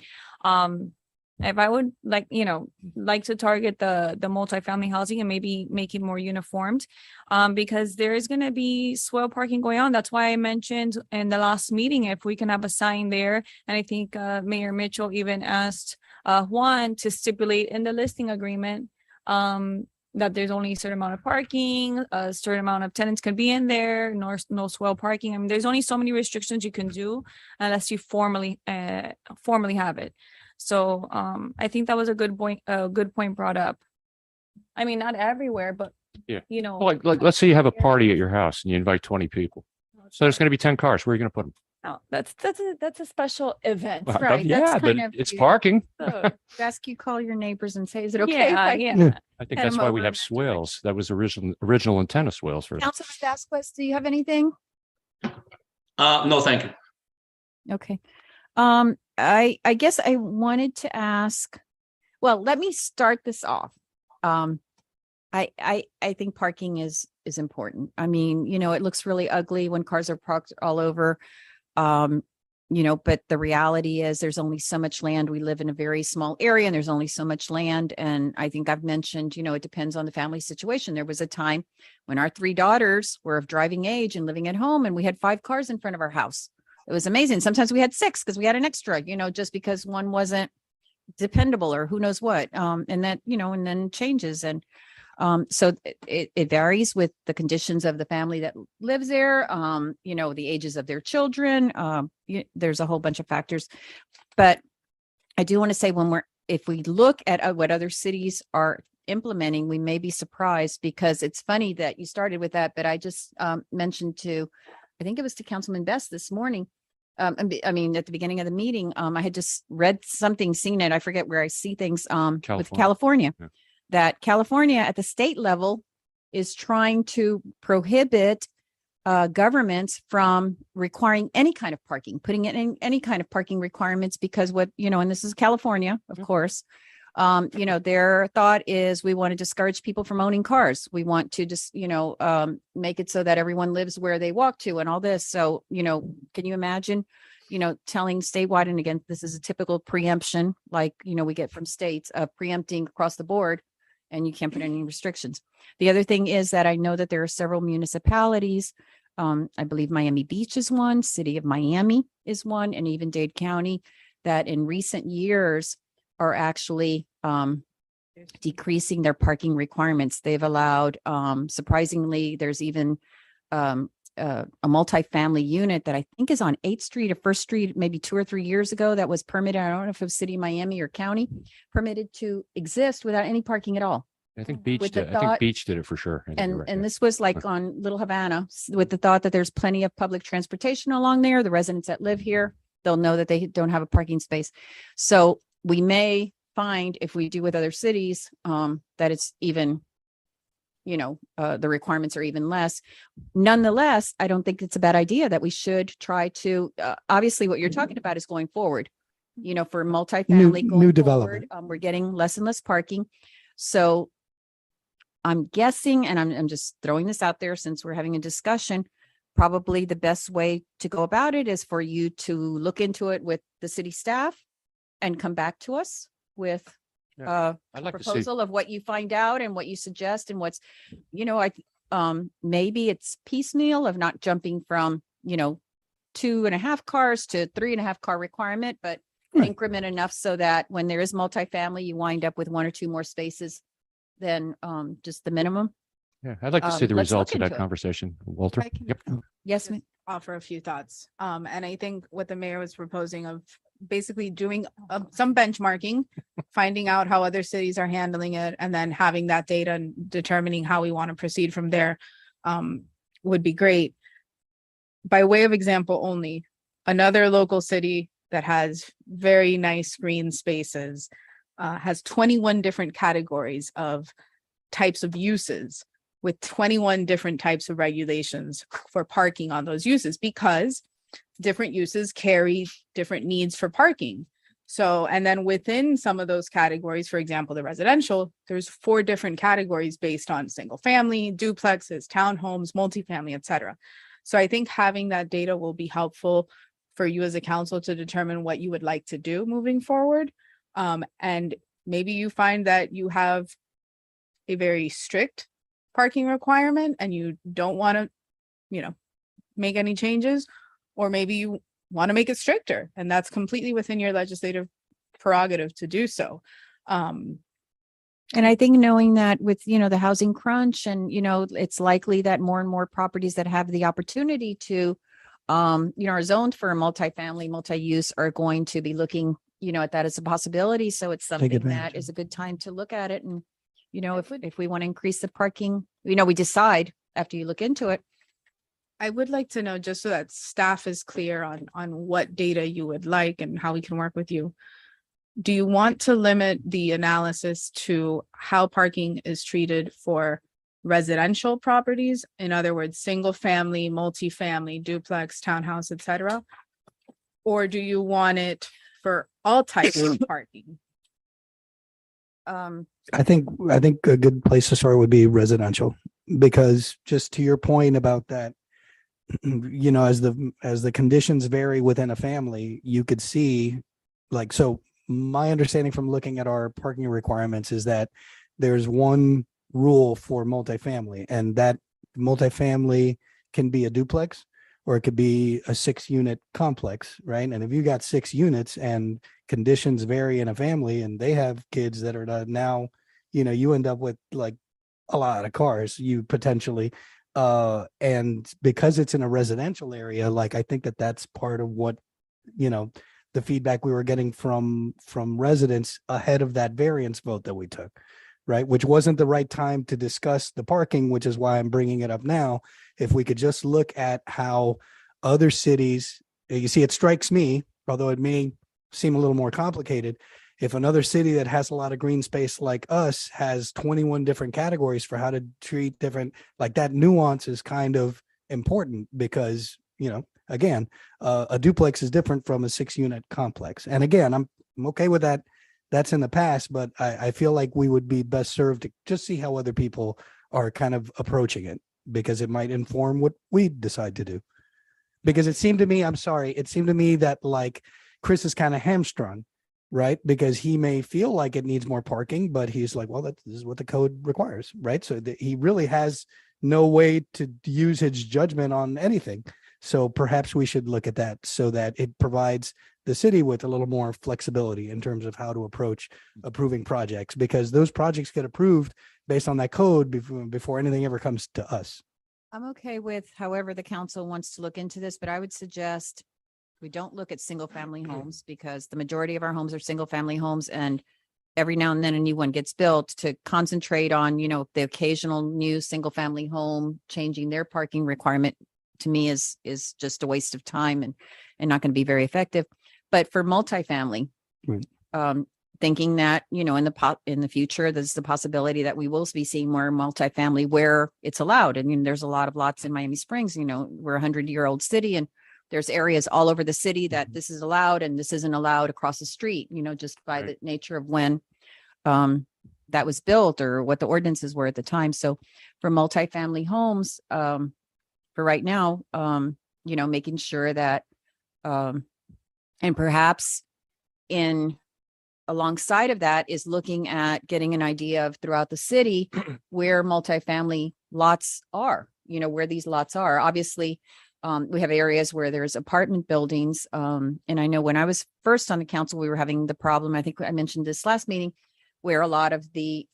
if I would like to target the multifamily housing and maybe make it more uniformed, because there is going to be swale parking going on. That's why I mentioned in the last meeting, if we can have a sign there. And I think Mayor Mitchell even asked Juan to stipulate in the listing agreement that there's only a certain amount of parking, a certain amount of tenants can be in there, no swell parking. I mean, there's only so many restrictions you can do unless you formally have it. So I think that was a good point brought up. I mean, not everywhere, but Yeah. you know. Like, let's say you have a party at your house and you invite 20 people. So there's going to be 10 cars. Where are you going to put them? No, that's a special event, Well, right? yeah, That's but kind of it's you- parking. so, Ask you, call your neighbors and say, is it okay? if Yeah, I- yeah. I think Head that's 'em why over we in have that swales. That was original antenna swales for. Councilman Vasquez, do you have anything? No, thank you. Okay. I guess I wanted to ask, well, let me start this off. I think parking is important. I mean, it looks really ugly when cars are parked all over. But the reality is there's only so much land. We live in a very small area and there's only so much land. And I think I've mentioned, it depends on the family situation. There was a time when our 3 daughters were of driving age and living at home and we had 5 cars in front of our house. It was amazing. Sometimes we had 6 because we had an extra, just because one wasn't dependable or who knows what. And that, and then changes. And so it varies with the conditions of the family that lives there, the ages of their children. There's a whole bunch of factors. But I do want to say if we look at what other cities are implementing, we may be surprised, because it's funny that you started with that, but I just mentioned I think it was to Councilman Best this morning. I mean, at the beginning of the meeting, I had just read something, seen it. I forget where I see things with California. Yeah. That California at the state level is trying to prohibit governments from requiring any kind of parking, putting it in any kind of parking requirements, because and this is California, of course, their thought is we want to discourage people from owning cars. We want to just, make it so that everyone lives where they walk to and all this. So, can you imagine, telling statewide, and again, this is a typical preemption, like, we get from states of preempting across the board, and you can't put any restrictions. The other thing is that I know that there are several municipalities. I believe Miami Beach is one, City of Miami is one, and even Dade County, that in recent years are actually decreasing their parking requirements. They've allowed, surprisingly, there's even a multifamily unit that I think is on 8th Street or 1st Street, maybe 2 or 3 years ago, that was permitted. I don't know if it was City of Miami or county, permitted to exist without any parking at all. I think Beach With the did. I think thought- Beach did it for sure. I think you're right, And yeah. this was like on Little Havana, with the thought that there's plenty of public transportation along there. The residents that live here, they'll know that they don't have a parking space. So we may find, if we do with other cities, that it's even, the requirements are even less. Nonetheless, I don't think it's a bad idea that we should try to, obviously what you're talking about is going forward, for multifamily. New going development. forward, we're getting less and less parking. So I'm guessing, and I'm just throwing this out there since we're having a discussion, probably the best way to go about it is for you to look into it with the city staff and come back to us with I'd like to see. proposal of what you find out and what you suggest and what's, maybe it's piecemeal of not jumping from, 2.5 cars to 3.5 car requirement, but Right. increment enough so that when there is multifamily, you wind up with 1 or 2 more spaces than just the minimum. Yeah, I'd like to see the let's look results of that into it. conversation. Walter? I can- Yep. Yes, ma'am. Offer a few thoughts. And I think what the mayor was proposing of basically doing some benchmarking, finding out how other cities are handling it, and then having that data and determining how we want to proceed from there would be great. By way of example only, another local city that has very nice green spaces has 21 different categories of types of uses, with 21 different types of regulations for parking on those uses, because different uses carry different needs for parking. So, and then within some of those categories, for example, the residential, there's 4 different categories based on single family, duplexes, townhomes, multifamily, et cetera. So I think having that data will be helpful for you as a council to determine what you would like to do moving forward. And maybe you find that you have a very strict parking requirement and you don't want to, make any changes, or maybe you want to make it stricter, and that's completely within your legislative prerogative to do so. And I think knowing that with, the housing crunch and, it's likely that more and more properties that have the opportunity to, are zoned for multifamily, multi-use are going to be looking, at that as a possibility. So it's something advantage that is a good time to look at it. And, if we want to increase the parking, we decide after you look into it. I would like to know, just so that staff is clear on what data you would like and how we can work with you. Do you want to limit the analysis to how parking is treated for residential properties? In other words, single family, multifamily, duplex, townhouse, etc.? Or do you want it for all types of parking? I think a good place to start would be residential, because just to your point about that, as the conditions vary within a family, you could see so my understanding from looking at our parking requirements is that there's one rule for multifamily, and that multifamily can be a duplex or it could be a 6-unit complex, right? And if you got 6 units and conditions vary in a family and they have kids that are now, you end up with like a lot of cars, you potentially, and because it's in a residential area, I think that's part of what, the feedback we were getting from residents ahead of that variance vote that we took, right? Which wasn't the right time to discuss the parking, which is why I'm bringing it up now. If we could just look at how other cities, you see, it strikes me, although it may seem a little more complicated, if another city that has a lot of green space like us has 21 different categories for how to treat different, that nuance is kind of important because, again, a duplex is different from a 6-unit complex. And again, I'm okay with that. That's in the past, but I feel like we would be best served to just see how other people are kind of approaching it, because it might inform what we decide to do. Because it seemed to me that Chris is kind of hamstrung, right? Because he may feel like it needs more parking, but he's like, well, this is what the code requires, right? So he really has no way to use his judgment on anything. So perhaps we should look at that so that it provides the city with a little more flexibility in terms of how to approach approving projects, because those projects get approved based on that code before anything ever comes to us. I'm okay with however the council wants to look into this, but I would suggest we don't look at single family homes, because the majority of our homes are single family homes, and every now and then a new one gets built. To concentrate on, the occasional new single family home changing their parking requirement, to me is just a waste of time and not going to be very effective. But for multifamily, Right. Thinking that, in the future, there's the possibility that we will be seeing more multifamily where it's allowed. I mean, there's a lot of lots in Miami Springs, we're a 100-year-old city, and there's areas all over the city that this is allowed and this isn't allowed across the street, just by the nature of when that was built or what the ordinances were at the time. So for multifamily homes, for right now, making sure that, and perhaps alongside of that is looking at getting an idea of throughout the city where multifamily lots are, where these lots are. Obviously, we have areas where there's apartment buildings. And I know when I was first on the council, we were having the problem, I think I mentioned this last meeting, where a lot of the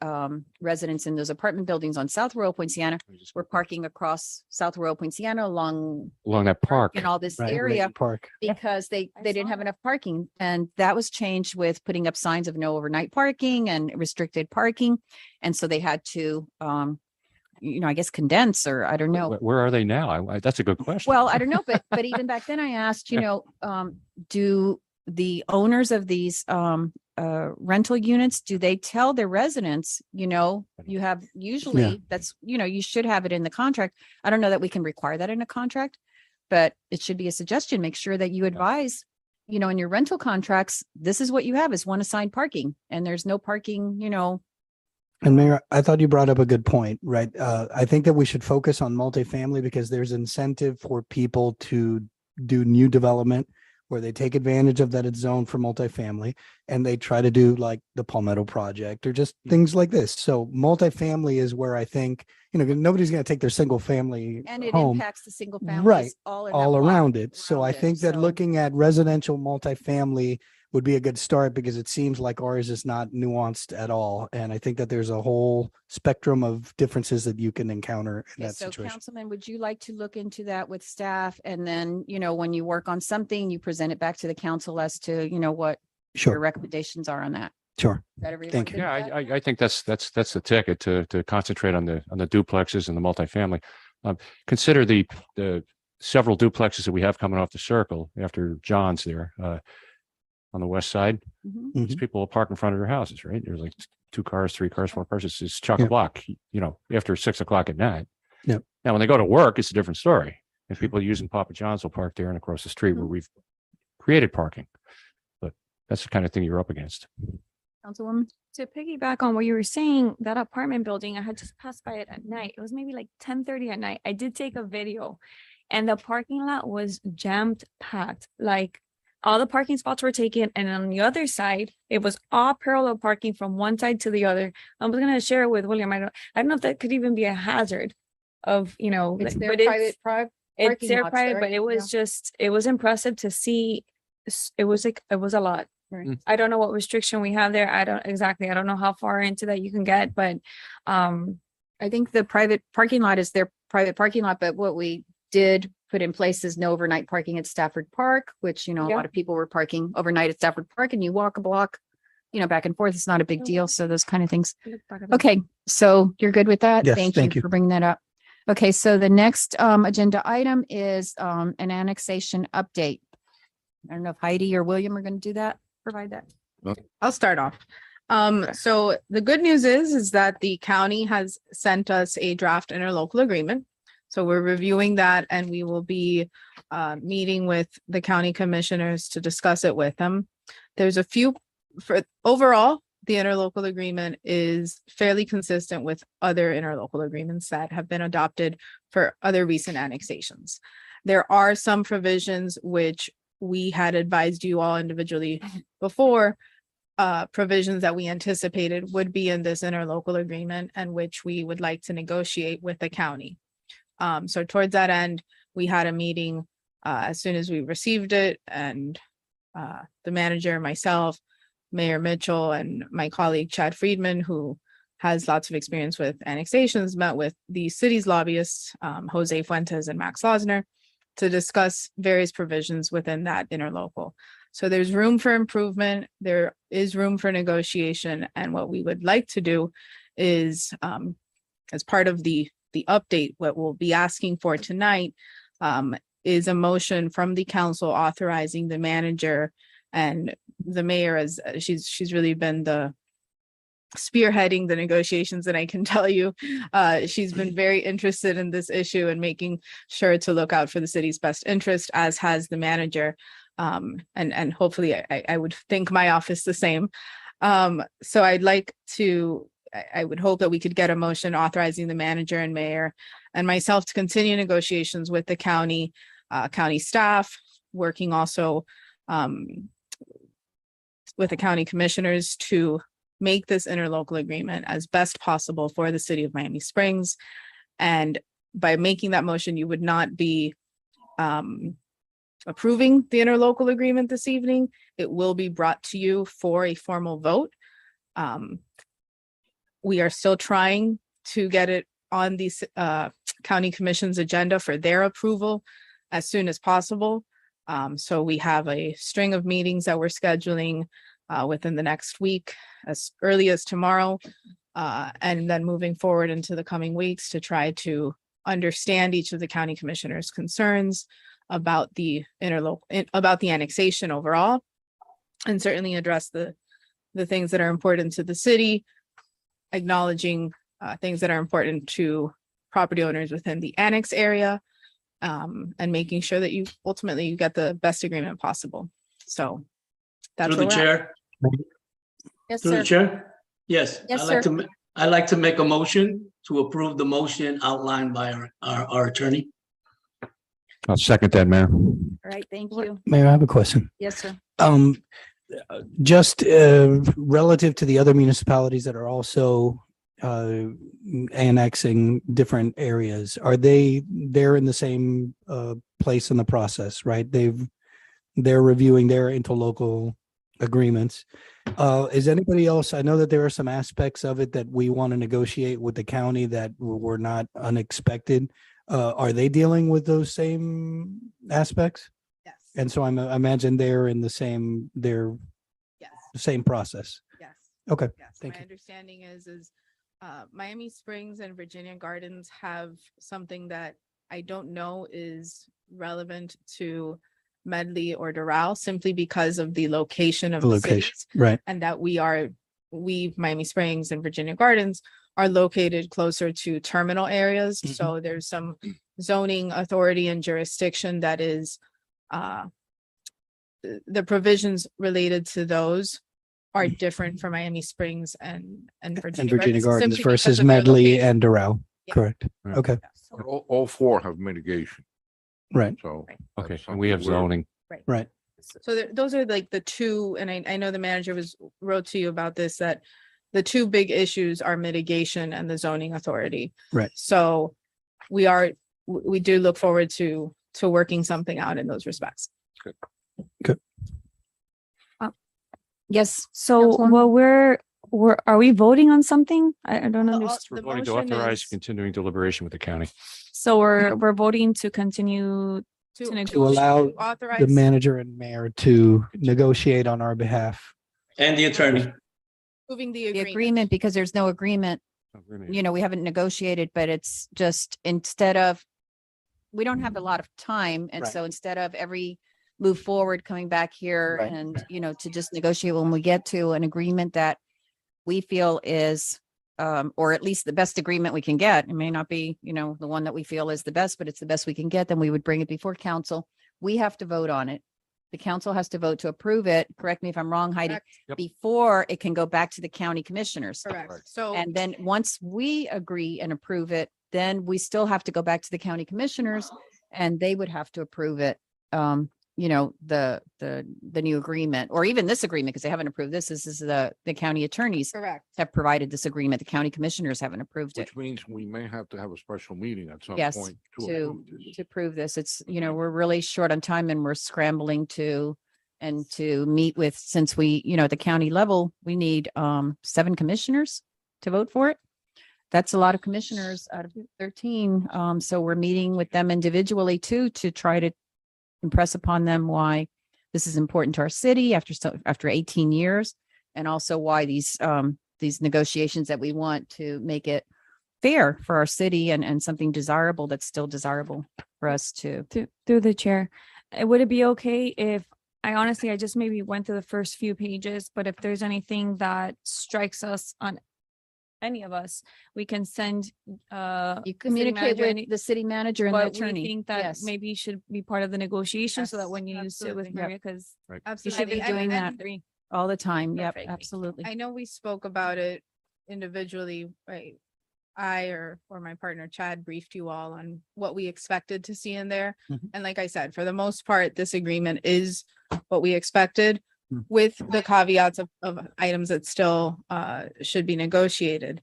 residents in those apartment buildings on South Royal Poinciana were parking across South Royal Poinciana along that park. in all this Right, area Layton Park. because they didn't have enough parking. And that was changed with putting up signs of no overnight parking and restricted parking. And so they had to, I guess condense, or I don't know. Where are they now? That's a good question. Well, I don't know, but even back then I asked, do the owners of these rental units, do they tell their residents, you have usually Yeah. that's, you should have it in the contract. I don't know that we can require that in a contract, but it should be a suggestion. Make sure that you advise, in your rental contracts, this is what you have is one assigned parking, and there's no parking, And Mayor, I thought you brought up a good point, right? I think that we should focus on multifamily because there's incentive for people to do new development where they take advantage of that it's zoned for multifamily and they try to do like the Palmetto project or just things like this. So multifamily is where I think, nobody's going to take their single family and it home impacts the single families Right. all in that all block around it. So I around it. think that So- looking at residential multifamily would be a good start because it seems like ours is not nuanced at all. And I think that there's a whole spectrum of differences that you can encounter in Okay, that so situation. Councilman, would you like to look into that with staff? And then, when you work on something, you present it back to the council as to, what your Sure, recommendations are on that. sure. Is that everyone Thank you. good Yeah, with that? I think that's the ticket to concentrate on the duplexes and the multifamily. Consider the several duplexes that we have coming off the circle after John's there on the west side. Mhm. Mhm. These people will park in front of their houses, right? There's like 2 cars, 3 cars, 4 cars. It's chock a Yeah. block, after 6 o'clock at night. Yep. Now, when they go to work, it's a different story. If people using Papa John's will park there and across the street where we've created parking. But that's the kind of thing you're up against. Councilwoman? To piggyback on what you were saying, that apartment building, I had just passed by it at night. It was maybe like 10:30 at night. I did take a video and the parking lot was jammed packed. Like all the parking spots were taken. And on the other side, it was all parallel parking from one side to the other. I was going to share it with William. I don't know if that could even be a hazard of, It's their but private, it's parking their lots private, there, but it was it was impressive to see. It was a lot. Right. I don't know what restriction we have there. I don't know how far into that you can get, but I think the private parking lot is their private parking lot, but what we did put in place is no overnight parking at Stafford Park, which, a Yeah. lot of people were parking overnight at Stafford Park and you walk a block, back and forth. It's not a big deal. So those kind of things. Okay, so you're good with that? Yes, Thank thank you you. for bringing that up. Okay, so the next agenda item is an annexation update. I don't know if Heidi or William are going to do that, provide that. I'll start off. So the good news is that the county has sent us a draft interlocal agreement. So we're reviewing that and we will be meeting with the county commissioners to discuss it with them. There's a few overall, the interlocal agreement is fairly consistent with other interlocal agreements that have been adopted for other recent annexations. There are some provisions which we had advised you all individually before, provisions that we anticipated would be in this interlocal agreement and which we would like to negotiate with the county. So towards that end, we had a meeting as soon as we received it, and the manager, myself, Mayor Mitchell, and my colleague Chad Friedman, who has lots of experience with annexations, met with the city's lobbyists, Jose Fuentes and Max Losner, to discuss various provisions within that interlocal. So there's room for improvement. There is room for negotiation. And what we would like to do is, as part of the update, what we'll be asking for tonight is a motion from the council authorizing the manager and the mayor, as she's really been the spearheading the negotiations. And I can tell you, she's been very interested in this issue and making sure to look out for the city's best interest, as has the manager. And hopefully I would think my office the same. So I would hope that we could get a motion authorizing the manager and mayor and myself to continue negotiations with the county staff, working also with the county commissioners to make this interlocal agreement as best possible for the city of Miami Springs. And by making that motion, you would not be approving the interlocal agreement this evening. It will be brought to you for a formal vote. We are still trying to get it on the county commission's agenda for their approval as soon as possible. So we have a string of meetings that we're scheduling within the next week, as early as tomorrow, and then moving forward into the coming weeks to try to understand each of the county commissioners' concerns about the about the annexation overall, and certainly address the things that are important to the city, acknowledging things that are important to property owners within the annex area, and making sure that you ultimately get the best agreement possible. So that's Through the where we're at. chair, Yes, through sir. the chair. Yes, Yes, I'd like to make a motion to approve the motion outlined by our attorney. I'll second that, Mayor. All right, thank you. Mayor, I have a question. Yes, sir. Just relative to the other municipalities that are also annexing different areas, are they're in the same place in the process, right? They're reviewing their interlocal agreements. Is anybody else, I know that there are some aspects of it that we want to negotiate with the county that were not unexpected. Are they dealing with those same aspects? Yes. And so I imagine they're in the same, they're Yes. the same process. Yes. Okay, Yes, thank my you. understanding is Miami Springs and Virginia Gardens have something that I don't know is relevant to Medley or Doral simply because of the location of The the location, cities. right. And that we, Miami Springs and Virginia Gardens are located closer to terminal areas. Mhm. So there's some zoning authority and jurisdiction that is the provisions related to those are different for Miami Springs and Virginia. And Virginia Gardens simply because versus of their Medley location. and Doral, Yeah. correct? Right. Okay, But all four have mitigation, right, so. Okay, that's and we have something we're- zoning. right. So those are like the two, and I know the manager wrote to you about this, that the two big issues are mitigation and the zoning authority. Right. So we do look forward to working something out in those respects. Yes, so Councilwoman? well, are we voting on something? I don't all- understand. We're The voting to motion authorize is- continuing deliberation with the county. So we're voting to continue To negotiate. To allow the authorize manager and mayor to negotiate on our behalf. And the attorney. moving the The agreement. agreement, because there's no agreement, you know, we haven't negotiated, but it's just instead of, we don't have a lot of time. And Right. so instead of every move forward, coming back here Right. and, you know, to just negotiate when we get to an agreement that we feel is, or at least the best agreement we can get. It may not be, you know, the one that we feel is the best, but it's the best we can get, then we would bring it before council. We have to vote on it. The council has to vote to approve it. Correct me if I'm wrong, Heidi, Correct. Yep. before it can go back to the county commissioners. Correct. So And then once we agree and approve it, then we still have to go back to the county commissioners and they would have to approve it. You know, the new agreement, or even this agreement, because they haven't approved this. This is the county attorneys correct. have provided this agreement. The county commissioners haven't approved it. Which means we may have to have a special meeting at some Yes, point to to, approve this. to prove this. It's, you know, we're really short on time and we're scrambling to meet with, since we, you know, at the county level, we need 7 commissioners to vote for it. That's a lot of commissioners out of 13. So we're meeting with them individually too, to try to impress upon them why this is important to our city after 18 years, and also why these negotiations that we want to make it fair for our city and something desirable that's still desirable for us to. Through the chair, would it be okay if I just maybe went through the first few pages, but if there's anything that strikes us on any of us, we can send You communicate manager with the city manager and the what we attorney. think that Yes. maybe should be part of the negotiation, so that Yes, when you sit with absolutely. Maria, because Right. You Absolutely. should be And- doing that and all the time. Yep, Perfect. absolutely. I know we spoke about it individually, right? I or my partner Chad briefed you all on what we expected to see in there. Mhm. And like I said, for the most part, this agreement is what we expected, Mm. with the caveats of items that still should be negotiated.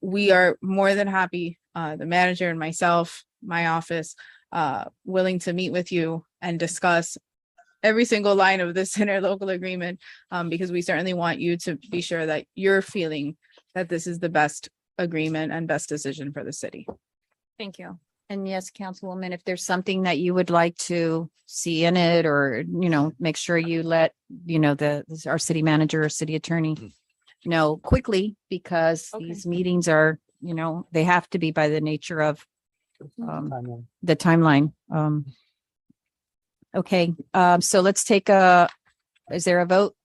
We are more than happy, the manager and myself, my office, willing to meet with you and discuss every single line of this interlocal agreement, because we certainly want you to be sure that you're feeling that this is the best agreement and best decision for the city. thank you. And yes, Councilwoman, if there's something that you would like to see in it, or, you know, make sure you let, you know, our city manager or city attorney know quickly, because Okay. these meetings are, you know, they have to be by the nature of Timeline. the timeline. Okay, so let's take is there a vote?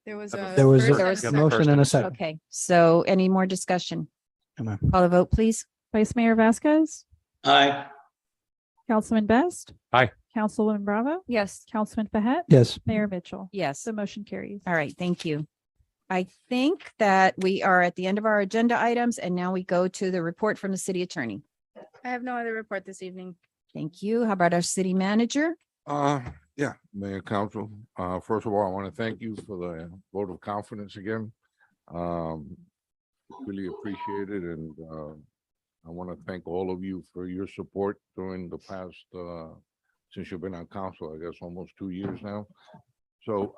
There was There was first a and was- second. motion and a second. Okay, so any more discussion? Come on. Call the vote, please. Vice Mayor Vasquez, Aye. Councilman Best. Aye. Councilwoman Bravo, Yes, Councilman Behet, Yes, Mayor Mitchell. Yes. The motion carries. All right, thank you. I think that we are at the end of our agenda items, and now we go to the report from the city attorney. I have no other report this evening. Thank you. How about our city manager? Yeah, Mayor Council, first of all, I want to thank you for the vote of confidence again. Really appreciate it, and I want to thank all of you for your support during the past, since you've been on council, I guess, almost 2 years now. So,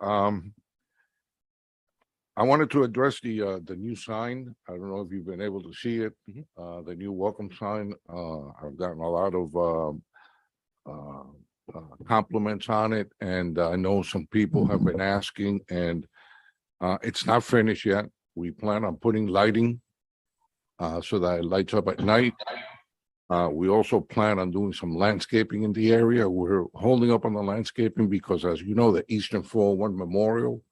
I wanted to address the new sign. I don't know if you've been able to see it. The new welcome sign. I've gotten a lot of compliments on it, and I know some people have been asking, and it's not finished yet. We plan on putting lighting so that it lights up at night. We also plan on doing some landscaping in the area. We're holding up on the landscaping because, as you know, the Eastern 401 Memorial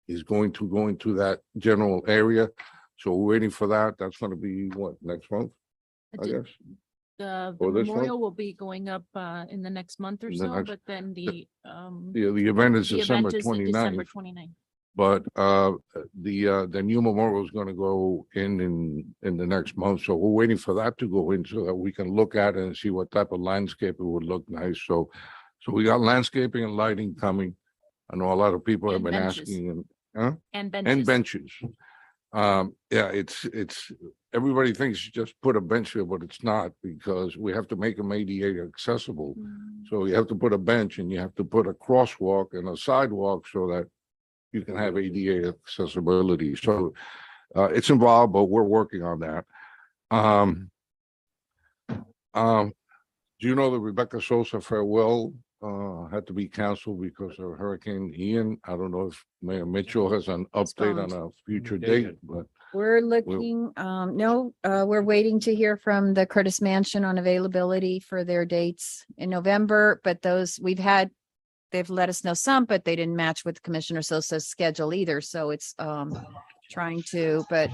is going to go into that general area. So we're waiting for that. That's going to be what, next month, I guess? The Or this memorial one? will be going up in the next month or The so, next- but then the The event is the December event is December 29th. 29th. But the new memorial is gonna go in the next month, so we're waiting for that to go in so that we can look at it and see what type of landscape it would look nice. So we got landscaping and lighting coming. I know a lot of people have And been benches. asking, and And and benches. benches. Yeah, it's everybody thinks you just put a bench there, but it's not, because we have to make them ADA accessible. So you have to put a bench and you have to put a crosswalk and a sidewalk so that you can have ADA accessibility. So it's involved, but we're working on that. Do you know that Rebecca Sosa farewell had to be canceled because of Hurricane Ian? I don't know if Mayor Mitchell has an update on a future date, but We're looking, no, we're waiting to hear from the Curtis Mansion on availability for their dates in November, but those they've let us know some, but they didn't match with Commissioner Sosa's schedule either. So it's trying to, but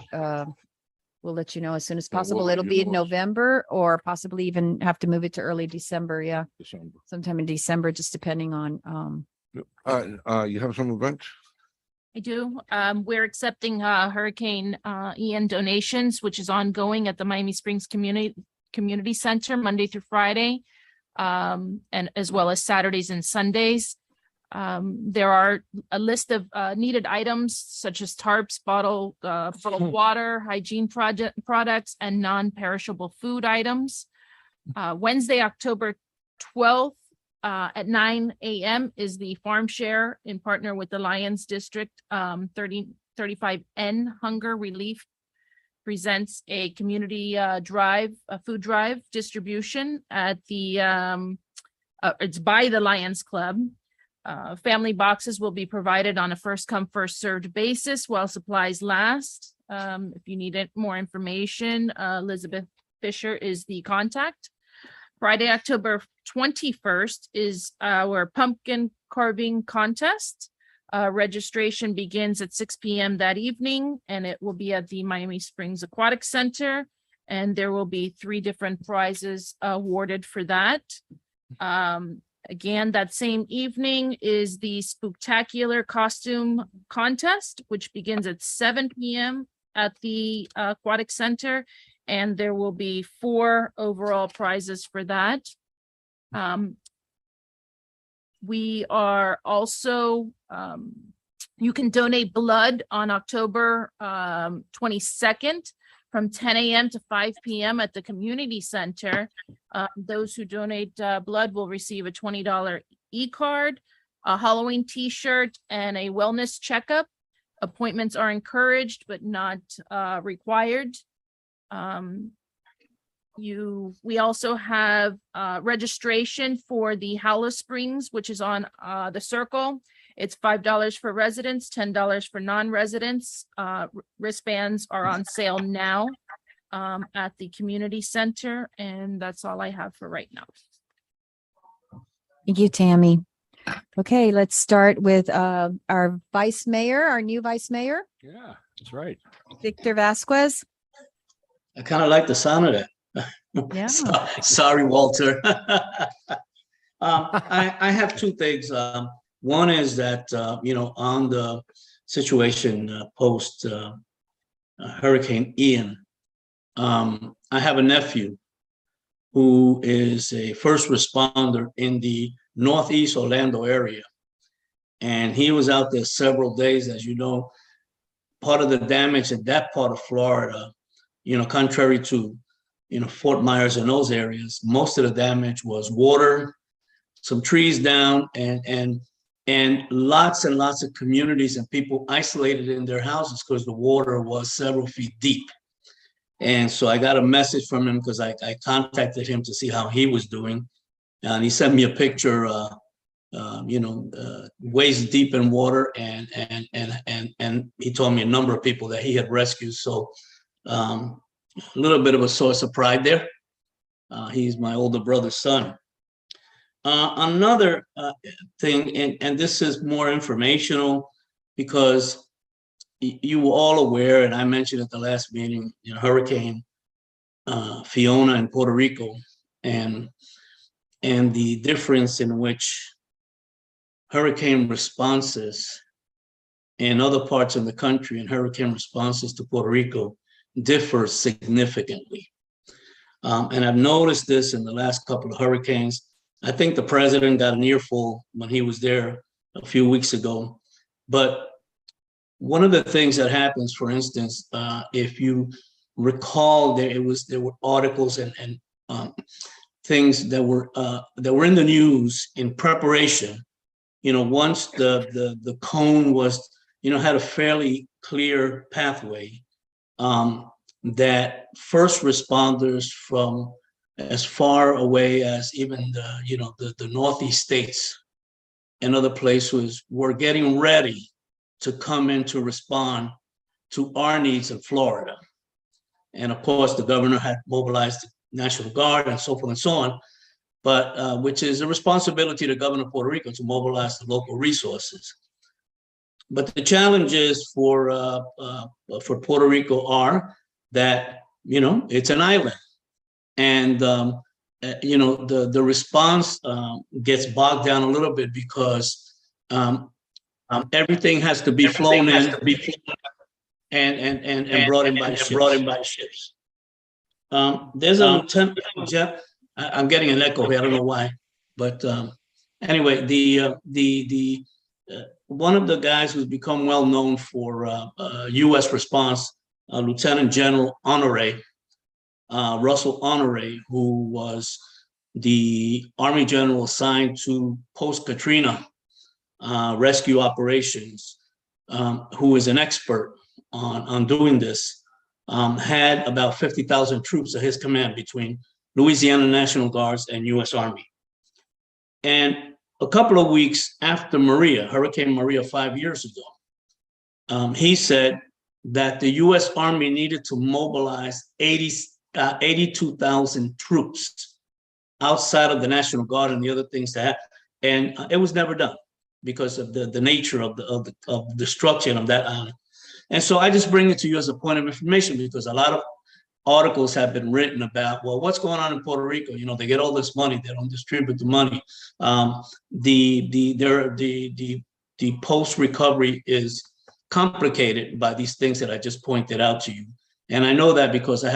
we'll let you know as soon as Yeah, we'll possible. let It'll you be in know as- November or possibly even have to move it to early December. Yeah, December. sometime in December, just depending on You have some events? I do. We're accepting Hurricane Ian donations, which is ongoing at the Miami Springs Community Center, Monday through Friday, and as well as Saturdays and Sundays. There are a list of needed items such as tarps, bottled water, hygiene products, and non-perishable food items. Wednesday, October 12th, at 9 a.m. is the farm share in partner with the Lions District 3035N Hunger Relief presents a community drive, a food drive distribution at the it's by the Lions Club. Family boxes will be provided on a first come, first served basis while supplies last. If you need more information, Elizabeth Fisher is the contact. Friday, October 21st is our pumpkin carving contest. Registration begins at 6 p.m. that evening, and it will be at the Miami Springs Aquatic Center. And there will be 3 different prizes awarded for that. Again, that same evening is the Spooktacular Costume Contest, which begins at 7 p.m. at the Aquatic Center. And there will be 4 overall prizes for that. We are also, you can donate blood on October 22nd from 10 a.m. to 5 p.m. at the community center. Those who donate blood will receive a $20 e-card, a Halloween t-shirt, and a wellness checkup. Appointments are encouraged but not required. We also have registration for the Howler Springs, which is on the Circle. It's $5 for residents, $10 for non-residents. Wristbands are on sale now at the community center, and that's all I have for right now. Thank you, Tammy. Okay, let's start with our vice mayor, our new vice mayor, Yeah, that's right. Victor Vasquez. I kind of like the sound of that. Yeah. Sorry, Walter. I have 2 things. One is that, on the situation post Hurricane Ian, I have a nephew who is a first responder in the Northeast Orlando area. And he was out there several days, as you know. Part of the damage in that part of Florida, contrary to, Fort Myers and those areas, most of the damage was water, some trees down, and and lots of communities and people isolated in their houses because the water was several feet deep. And so I got a message from him because I contacted him to see how he was doing. And he sent me a picture, waist deep in water, and he told me a number of people that he had rescued. So a little bit of a source of pride there. He's my older brother's son. Another thing, and this is more informational because you were all aware, and I mentioned at the last meeting, Hurricane Fiona in Puerto Rico, and the difference in which hurricane responses in other parts of the country and hurricane responses to Puerto Rico differ significantly. And I've noticed this in the last couple of hurricanes. I think the president got an earful when he was there a few weeks ago. But one of the things that happens, for instance, if you recall, there were articles and things that were in the news in preparation. Once the cone was, had a fairly clear pathway, that first responders from as far away as even the Northeast states and other places were getting ready to come in to respond to our needs in Florida. And of course, the governor had mobilized the National Guard and so forth and so on, but which is a responsibility to the governor of Puerto Rico to mobilize the local resources. But the challenges for Puerto Rico are that, it's an island. And, the response gets bogged down a little bit because everything has to be flown in and brought in by ships. There's a lieutenant, Jeff, I'm getting an echo here, I don't know why. But anyway, the one of the guys who's become well known for U.S. response, Lieutenant General Honore, Russell Honore, who was the Army general assigned to post-Katrina rescue operations, who is an expert on doing this, had about 50,000 troops at his command between Louisiana National Guards and U.S. Army. And a couple of weeks after Hurricane Maria 5 years ago, he said that the U.S. Army needed to mobilize 82,000 troops outside of the National Guard and the other things that happened. And it was never done because of the nature of the destruction of that island. And so I just bring it to you as a point of information because a lot of articles have been written about, well, what's going on in Puerto Rico? They get all this money, they don't distribute the money. The post-recovery is complicated by these things that I just pointed out to you. And I know that because I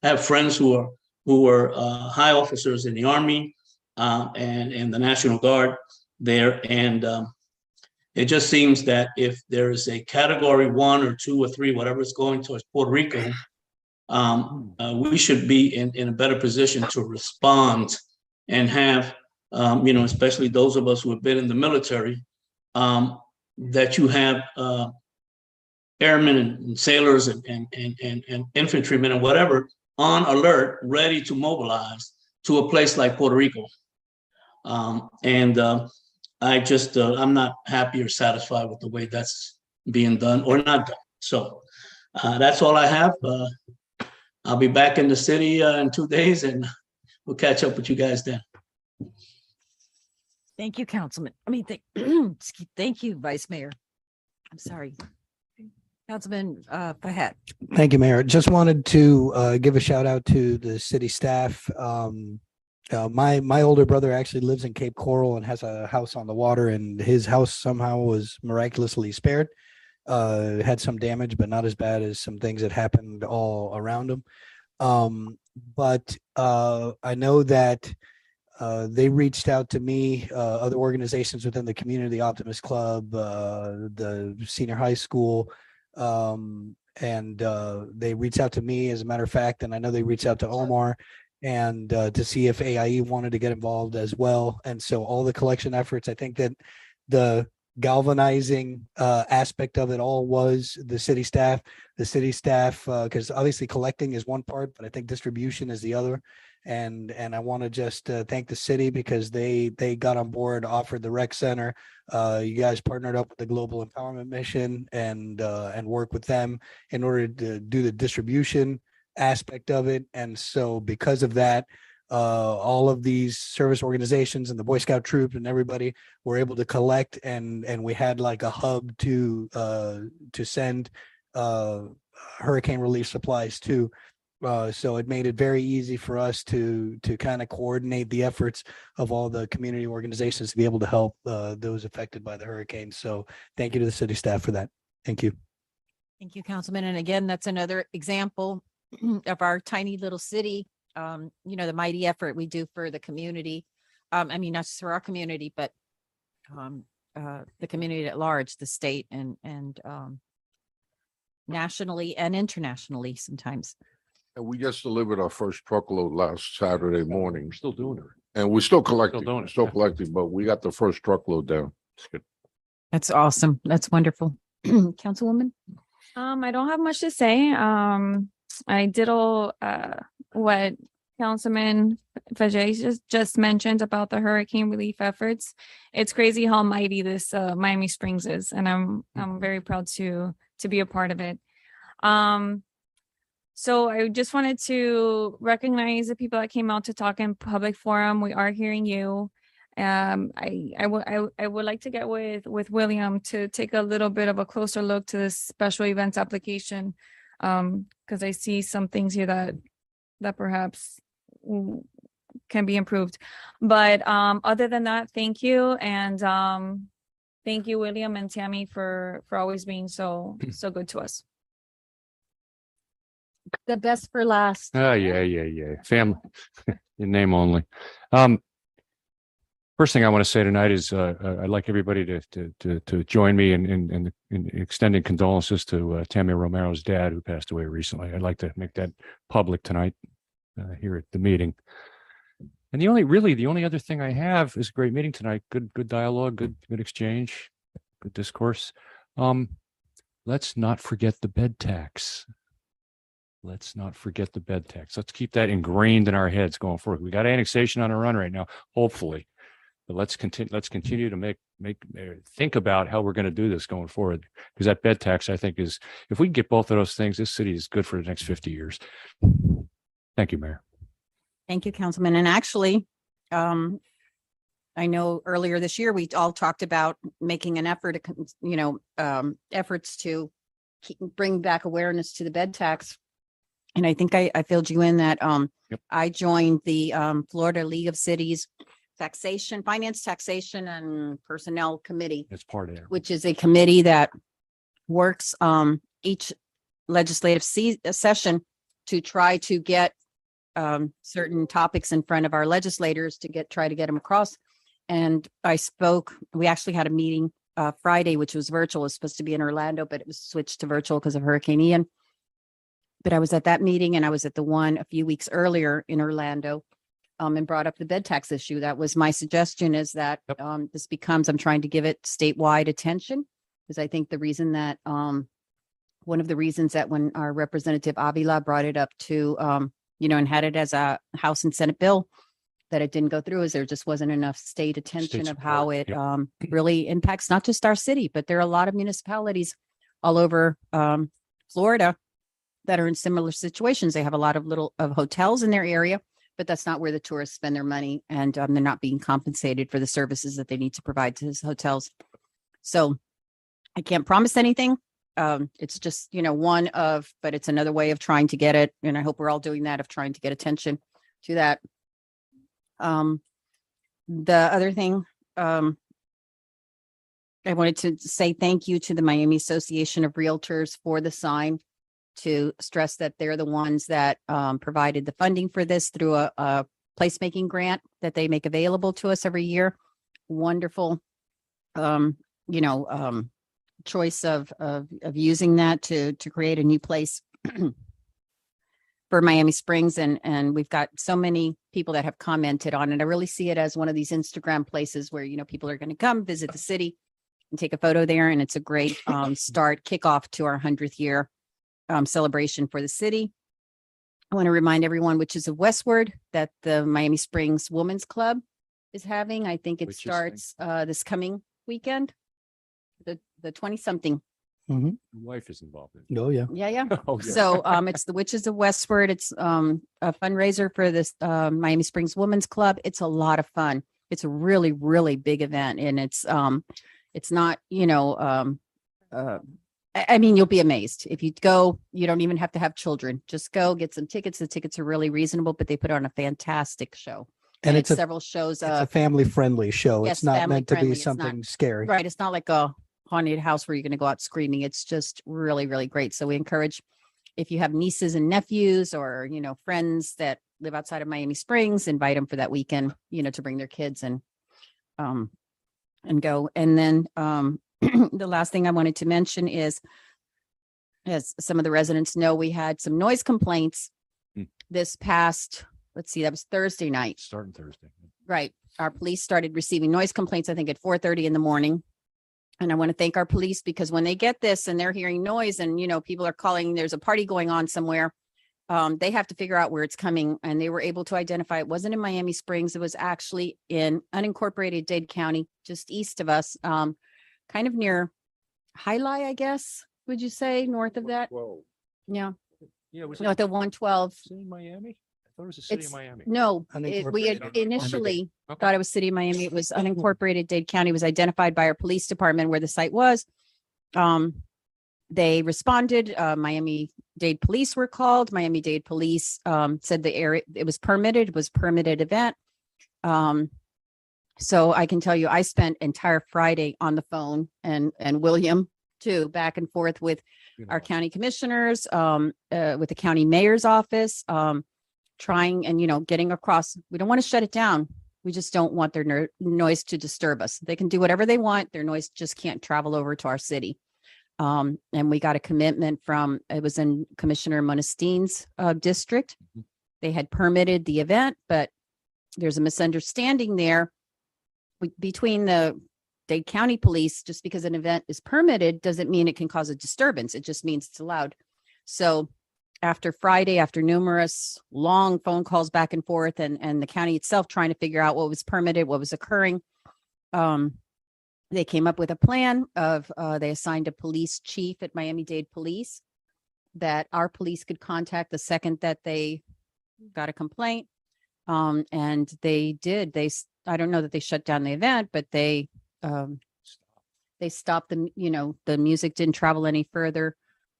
have friends who are high officers in the Army and the National Guard there. And it just seems that if there is a category 1 or 2 or 3, whatever is going towards Puerto Rico, we should be in a better position to respond and have, especially those of us who have been in the military, that you have airmen and sailors and infantrymen and whatever on alert, ready to mobilize to a place like Puerto Rico. I'm not happy or satisfied with the way that's being done or not done. So that's all I have. I'll be back in the city in 2 days and we'll catch up with you guys then. Thank you, Councilman. Thank you, Vice Mayor. I'm sorry. Councilman Pahet. Thank you, Mayor. Just wanted to give a shout out to the city staff. My older brother actually lives in Cape Coral and has a house on the water, and his house somehow was miraculously spared. Had some damage, but not as bad as some things that happened all around him. But I know that they reached out to me, other organizations within the community, Optimist Club, the senior high school, and they reached out to me, as a matter of fact, and I know they reached out to Omar and to see if AIE wanted to get involved as well. And so all the collection efforts, I think that the galvanizing aspect of it all was the city staff. The city staff, because obviously collecting is one part, but I think distribution is the other. And I want to just thank the city because they got on board, offered the rec center. You guys partnered up with the Global Empowerment Mission and work with them in order to do the distribution aspect of it. And so because of that, all of these service organizations and the Boy Scout troop and everybody were able to collect, and we had like a hub to send hurricane relief supplies to. So it made it very easy for us to kind of coordinate the efforts of all the community organizations to be able to help those affected by the hurricane. So thank you to the city staff for that. Thank you. Thank you, Councilman. And again, that's another example of our tiny little city, the mighty effort we do for the community. I mean, not just for our community, but the community at large, the state and nationally and internationally sometimes. And we just delivered our first truckload last Saturday morning. We're still doing it. And we're still collecting, doing it, still yeah. collecting, but we got the first truckload down. It's good. That's awesome. That's wonderful. Councilwoman? I don't have much to say. I did all what Councilman Fajay just mentioned about the hurricane relief efforts. It's crazy how mighty this Miami Springs is, and I'm very proud to be a part of it. So I just wanted to recognize the people that came out to talk in public forum. We are hearing you. I would like to get with William to take a little bit of a closer look to this special events application. Because I see some things here that perhaps can be improved. But other than that, thank you. And thank you, William and Tammy, for always being so good to us. The best for last. Oh, yeah. Family, in name only. First thing I want to say tonight is I'd like everybody to join me in extending condolences to Tammy Romero's dad, who passed away recently. I'd like to make that public tonight here at the meeting. And the only other thing I have is a great meeting tonight. Good dialogue, good exchange, good discourse. Let's not forget the bed tax. Let's not forget the bed tax. Let's keep that ingrained in our heads going forward. We got annexation on a run right now, hopefully. But let's continue to think about how we're going to do this going forward. Because that bed tax, I think, is, if we can get both of those things, this city is good for the next 50 years. Thank you, Mayor. Thank you, Councilman. And actually, I know earlier this year, we all talked about making an effort, efforts to bring back awareness to the bed tax. And I think I filled you in that I joined the Florida League of Cities Finance, Taxation, and Personnel Committee. That's part of it. Which is a committee that works each legislative session to try to get certain topics in front of our legislators to try to get them across. And we actually had a meeting Friday, which was virtual. It was supposed to be in Orlando, but it was switched to virtual because of Hurricane Ian. But I was at that meeting, and I was at the one a few weeks earlier in Orlando, and brought up the bed tax issue. That was my suggestion, is that I'm trying to give it statewide attention, because I think one of the reasons that when our Representative Avila brought it up to, and had it as a House and Senate bill, that it didn't go through, is there just wasn't enough state attention of how it really impacts not just our city, but there are a lot of municipalities all over Florida that are in similar situations. They have a lot of hotels in their area, but that's not where the tourists spend their money, and they're not being compensated for the services that they need to provide to those hotels. So I can't promise anything. It's just, but it's another way of trying to get it. And I hope we're all doing that, of trying to get attention to that. The other thing, I wanted to say thank you to the Miami Association of Realtors for the sign, to stress that they're the ones that provided the funding for this through a placemaking grant that they make available to us every year. Wonderful, choice of using that to create a new place for Miami Springs, and we've got so many people that have commented on it. I really see it as one of these Instagram places where, you know, people are going to come visit the city and take a photo there. And it's a great kickoff to our 100th year celebration for the city. I want to remind everyone, which is of Westward, that the Miami Springs Women's Club is having. I think it Which is starts this coming weekend, the 20-something. Mhm. Wife is involved in it. Oh, yeah. Yeah, yeah. Oh, yeah. So it's the Witches of Westward. It's a fundraiser for this Miami Springs Women's Club. It's a lot of fun. It's a really, really big event, and it's not, you know, I mean, you'll be amazed if you go. You don't even have to have children. Just go get some tickets. The tickets are really reasonable, but they put on a fantastic show. And it's several shows. It's a family-friendly show. yes, It's not family meant to friendly. be It's not- something scary. Right. It's not like a haunted house where you're going to go out screaming. It's just really, really great. So we encourage, if you have nieces and nephews or, you know, friends that live outside of Miami Springs, invite them for that weekend, you know, to bring their kids and go. And then the last thing I wanted to mention is, as some of the residents know, we had some noise complaints this past, let's see, that was Thursday night. Starting Thursday. Right. Our police started receiving noise complaints, I think at 4:30 in the morning. And I want to thank our police, because when they get this and they're hearing noise and, you know, people are calling, there's a party going on somewhere, they have to figure out where it's coming. And they were able to identify it wasn't in Miami Springs. It was actually in unincorporated Dade County, just east of us, kind of near Highlight, I guess. Would you say north of that? Whoa. Yeah. Yeah, was No, at the 112. City of Miami? I thought it was the city of It's- Miami. No, we had Unincorporated. initially Okay. thought it was city of Miami. It was unincorporated Dade County. It was identified by our police department where the site was. They responded, Miami-Dade police were called. Miami-Dade police said the area, it was permitted event. So I can tell you, I spent entire Friday on the phone and William too, back and forth with our county commissioners, with the county mayor's office, trying and, you know, getting across. We don't want to shut it down. We just don't want their noise to disturb us. They can do whatever they want. Their noise just can't travel over to our city. And we got a commitment from, it was in Commissioner Monestine's district. They had permitted the event, but there's a misunderstanding there between the Dade County Police. Just because an event is permitted doesn't mean it can cause a disturbance. It just means it's allowed. So after Friday, after numerous long phone calls back and forth, and the county itself trying to figure out what was permitted, what was occurring, they came up with a plan of, they assigned a police chief at Miami-Dade Police that our police could contact the second that they got a complaint. And they did. I don't know that they shut down the event, but they stopped the, you know, the music didn't travel any further.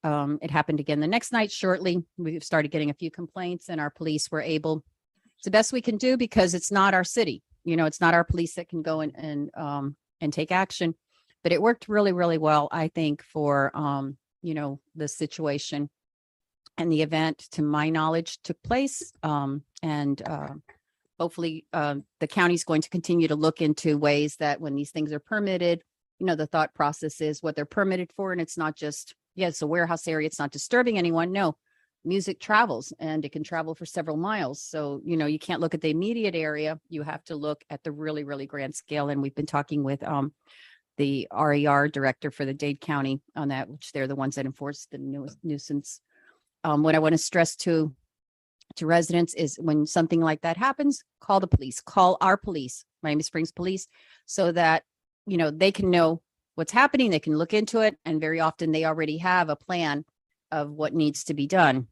It happened again the next night. Shortly, we started getting a few complaints, and our police were able, it's the best we can do, because it's not our city. You know, it's not our police that can go and take action, but it worked really, really well, I think, for, you know, the situation. And the event, to my knowledge, took place. And hopefully the county's going to continue to look into ways that when these things are permitted, you know, the thought process is what they're permitted for. And it's not just, yeah, it's a warehouse area. It's not disturbing anyone. No, music travels, and it can travel for several miles. So, you know, you can't look at the immediate area. You have to look at the really, really grand scale. And we've been talking with the RER director for the Dade County on that, which they're the ones that enforce the nuisance. What I want to stress to residents is, when something like that happens, call the police, call our police, Miami Springs Police, so that, you know, they can know what's happening. They can look into it. And very often they already have a plan of what needs to be done.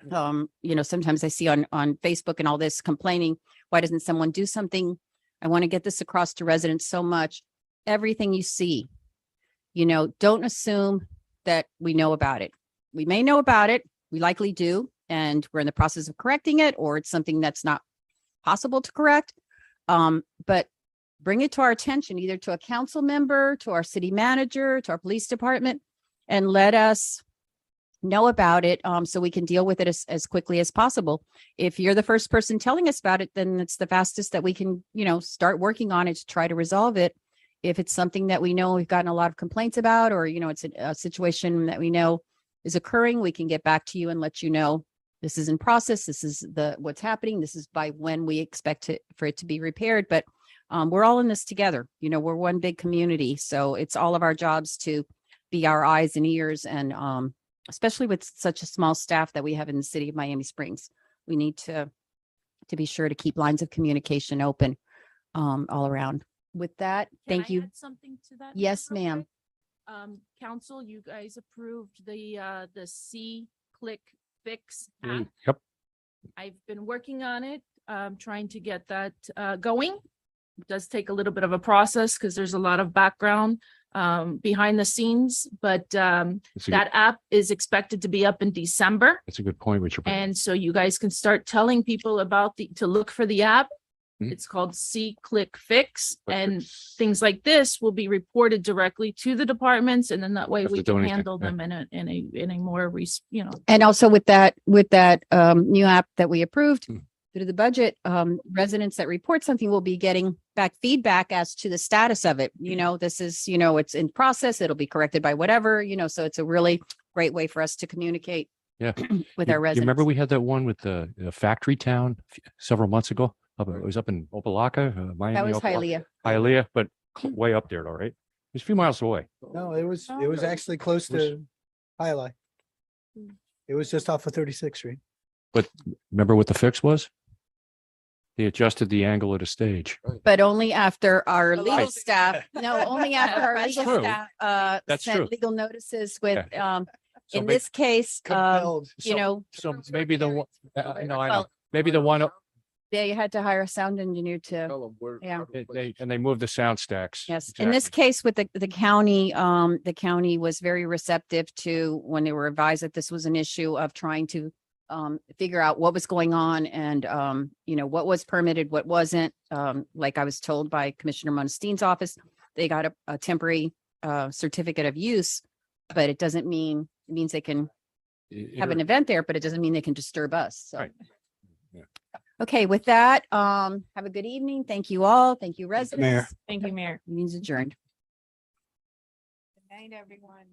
You know, sometimes I see on Facebook and all this complaining, why doesn't someone do something? I want to get this across to residents so much. Everything you see, you know, don't assume that we know about it. We may know about it. We likely do. And we're in the process of correcting it, or it's something that's not possible to correct. But bring it to our attention, either to a council member, to our city manager, to our police department, and let us know about it, so we can deal with it as quickly as possible. If you're the first person telling us about it, then it's the fastest that we can, you know, start working on it to try to resolve it. If it's something that we know we've gotten a lot of complaints about, or, you know, it's a situation that we know is occurring, we can get back to you and let you know this is in process. This is what's happening. This is by when we expect for it to be repaired. But we're all in this together. You know, we're one big community. So it's all of our jobs to be our eyes and ears. And especially with such a small staff that we have in the city of Miami Springs, we need to be sure to keep lines of communication open all around. With that, Can thank I you. add something to that? Yes, real ma'am. quick? Council, you guys approved the C Click Fix Mm, app. Yep. I've been working on it, trying to get that going. It does take a little bit of a process because there's a lot of background behind the scenes, but It's a good- that app is expected to be up in December. That's a good point, which you're bringing. And so you guys can start telling people about to look for the app. Mhm. It's called C Click Fix, Click and Fix. things like this will be reported directly to the departments, and then that way Have we to do can anything, handle yeah. them in a more, And also with that new app that we approved Hmm. through the budget, residents that report something will be getting back feedback as to the status of it. You know, this is, you know, it's in process. It'll be corrected by whatever, you know, so it's a really great way for us to communicate Yeah. with You- our You residents. remember we had that one with the factory town several months ago? It was up in Opelika, Miami. That was Opelika. Hialeah. Hialeah, but way up there, all right? It was a few miles away. No, it was actually close Was- to Highlight. It was just off of 36th Street. But remember what the fix was? They adjusted the angle of the stage. But only after our legal Right. staff, no, only after our That's legal true. staff That's true. sent legal notices with, So in may- this case, Compelled. you know, So maybe the one, I know, Well- maybe the one, they had to hire a sound engineer to, Tell 'em where- Yeah. how to place it. and they moved the sound stacks. yes. In this Exactly. case with the county was very receptive to when they were advised that this was an issue of trying to figure out what was going on and, you know, what was permitted, what wasn't. Like I was told by Commissioner Monstein's office, they got a temporary certificate of use, but it doesn't mean, it means they can have an event there, but it doesn't mean they can disturb us. So. Right. Yeah. Okay, with that, have a good evening. Thank you all. Thank you, residents. Mayor. Thank you, Mayor. Meeting's adjourned. Good night, everyone.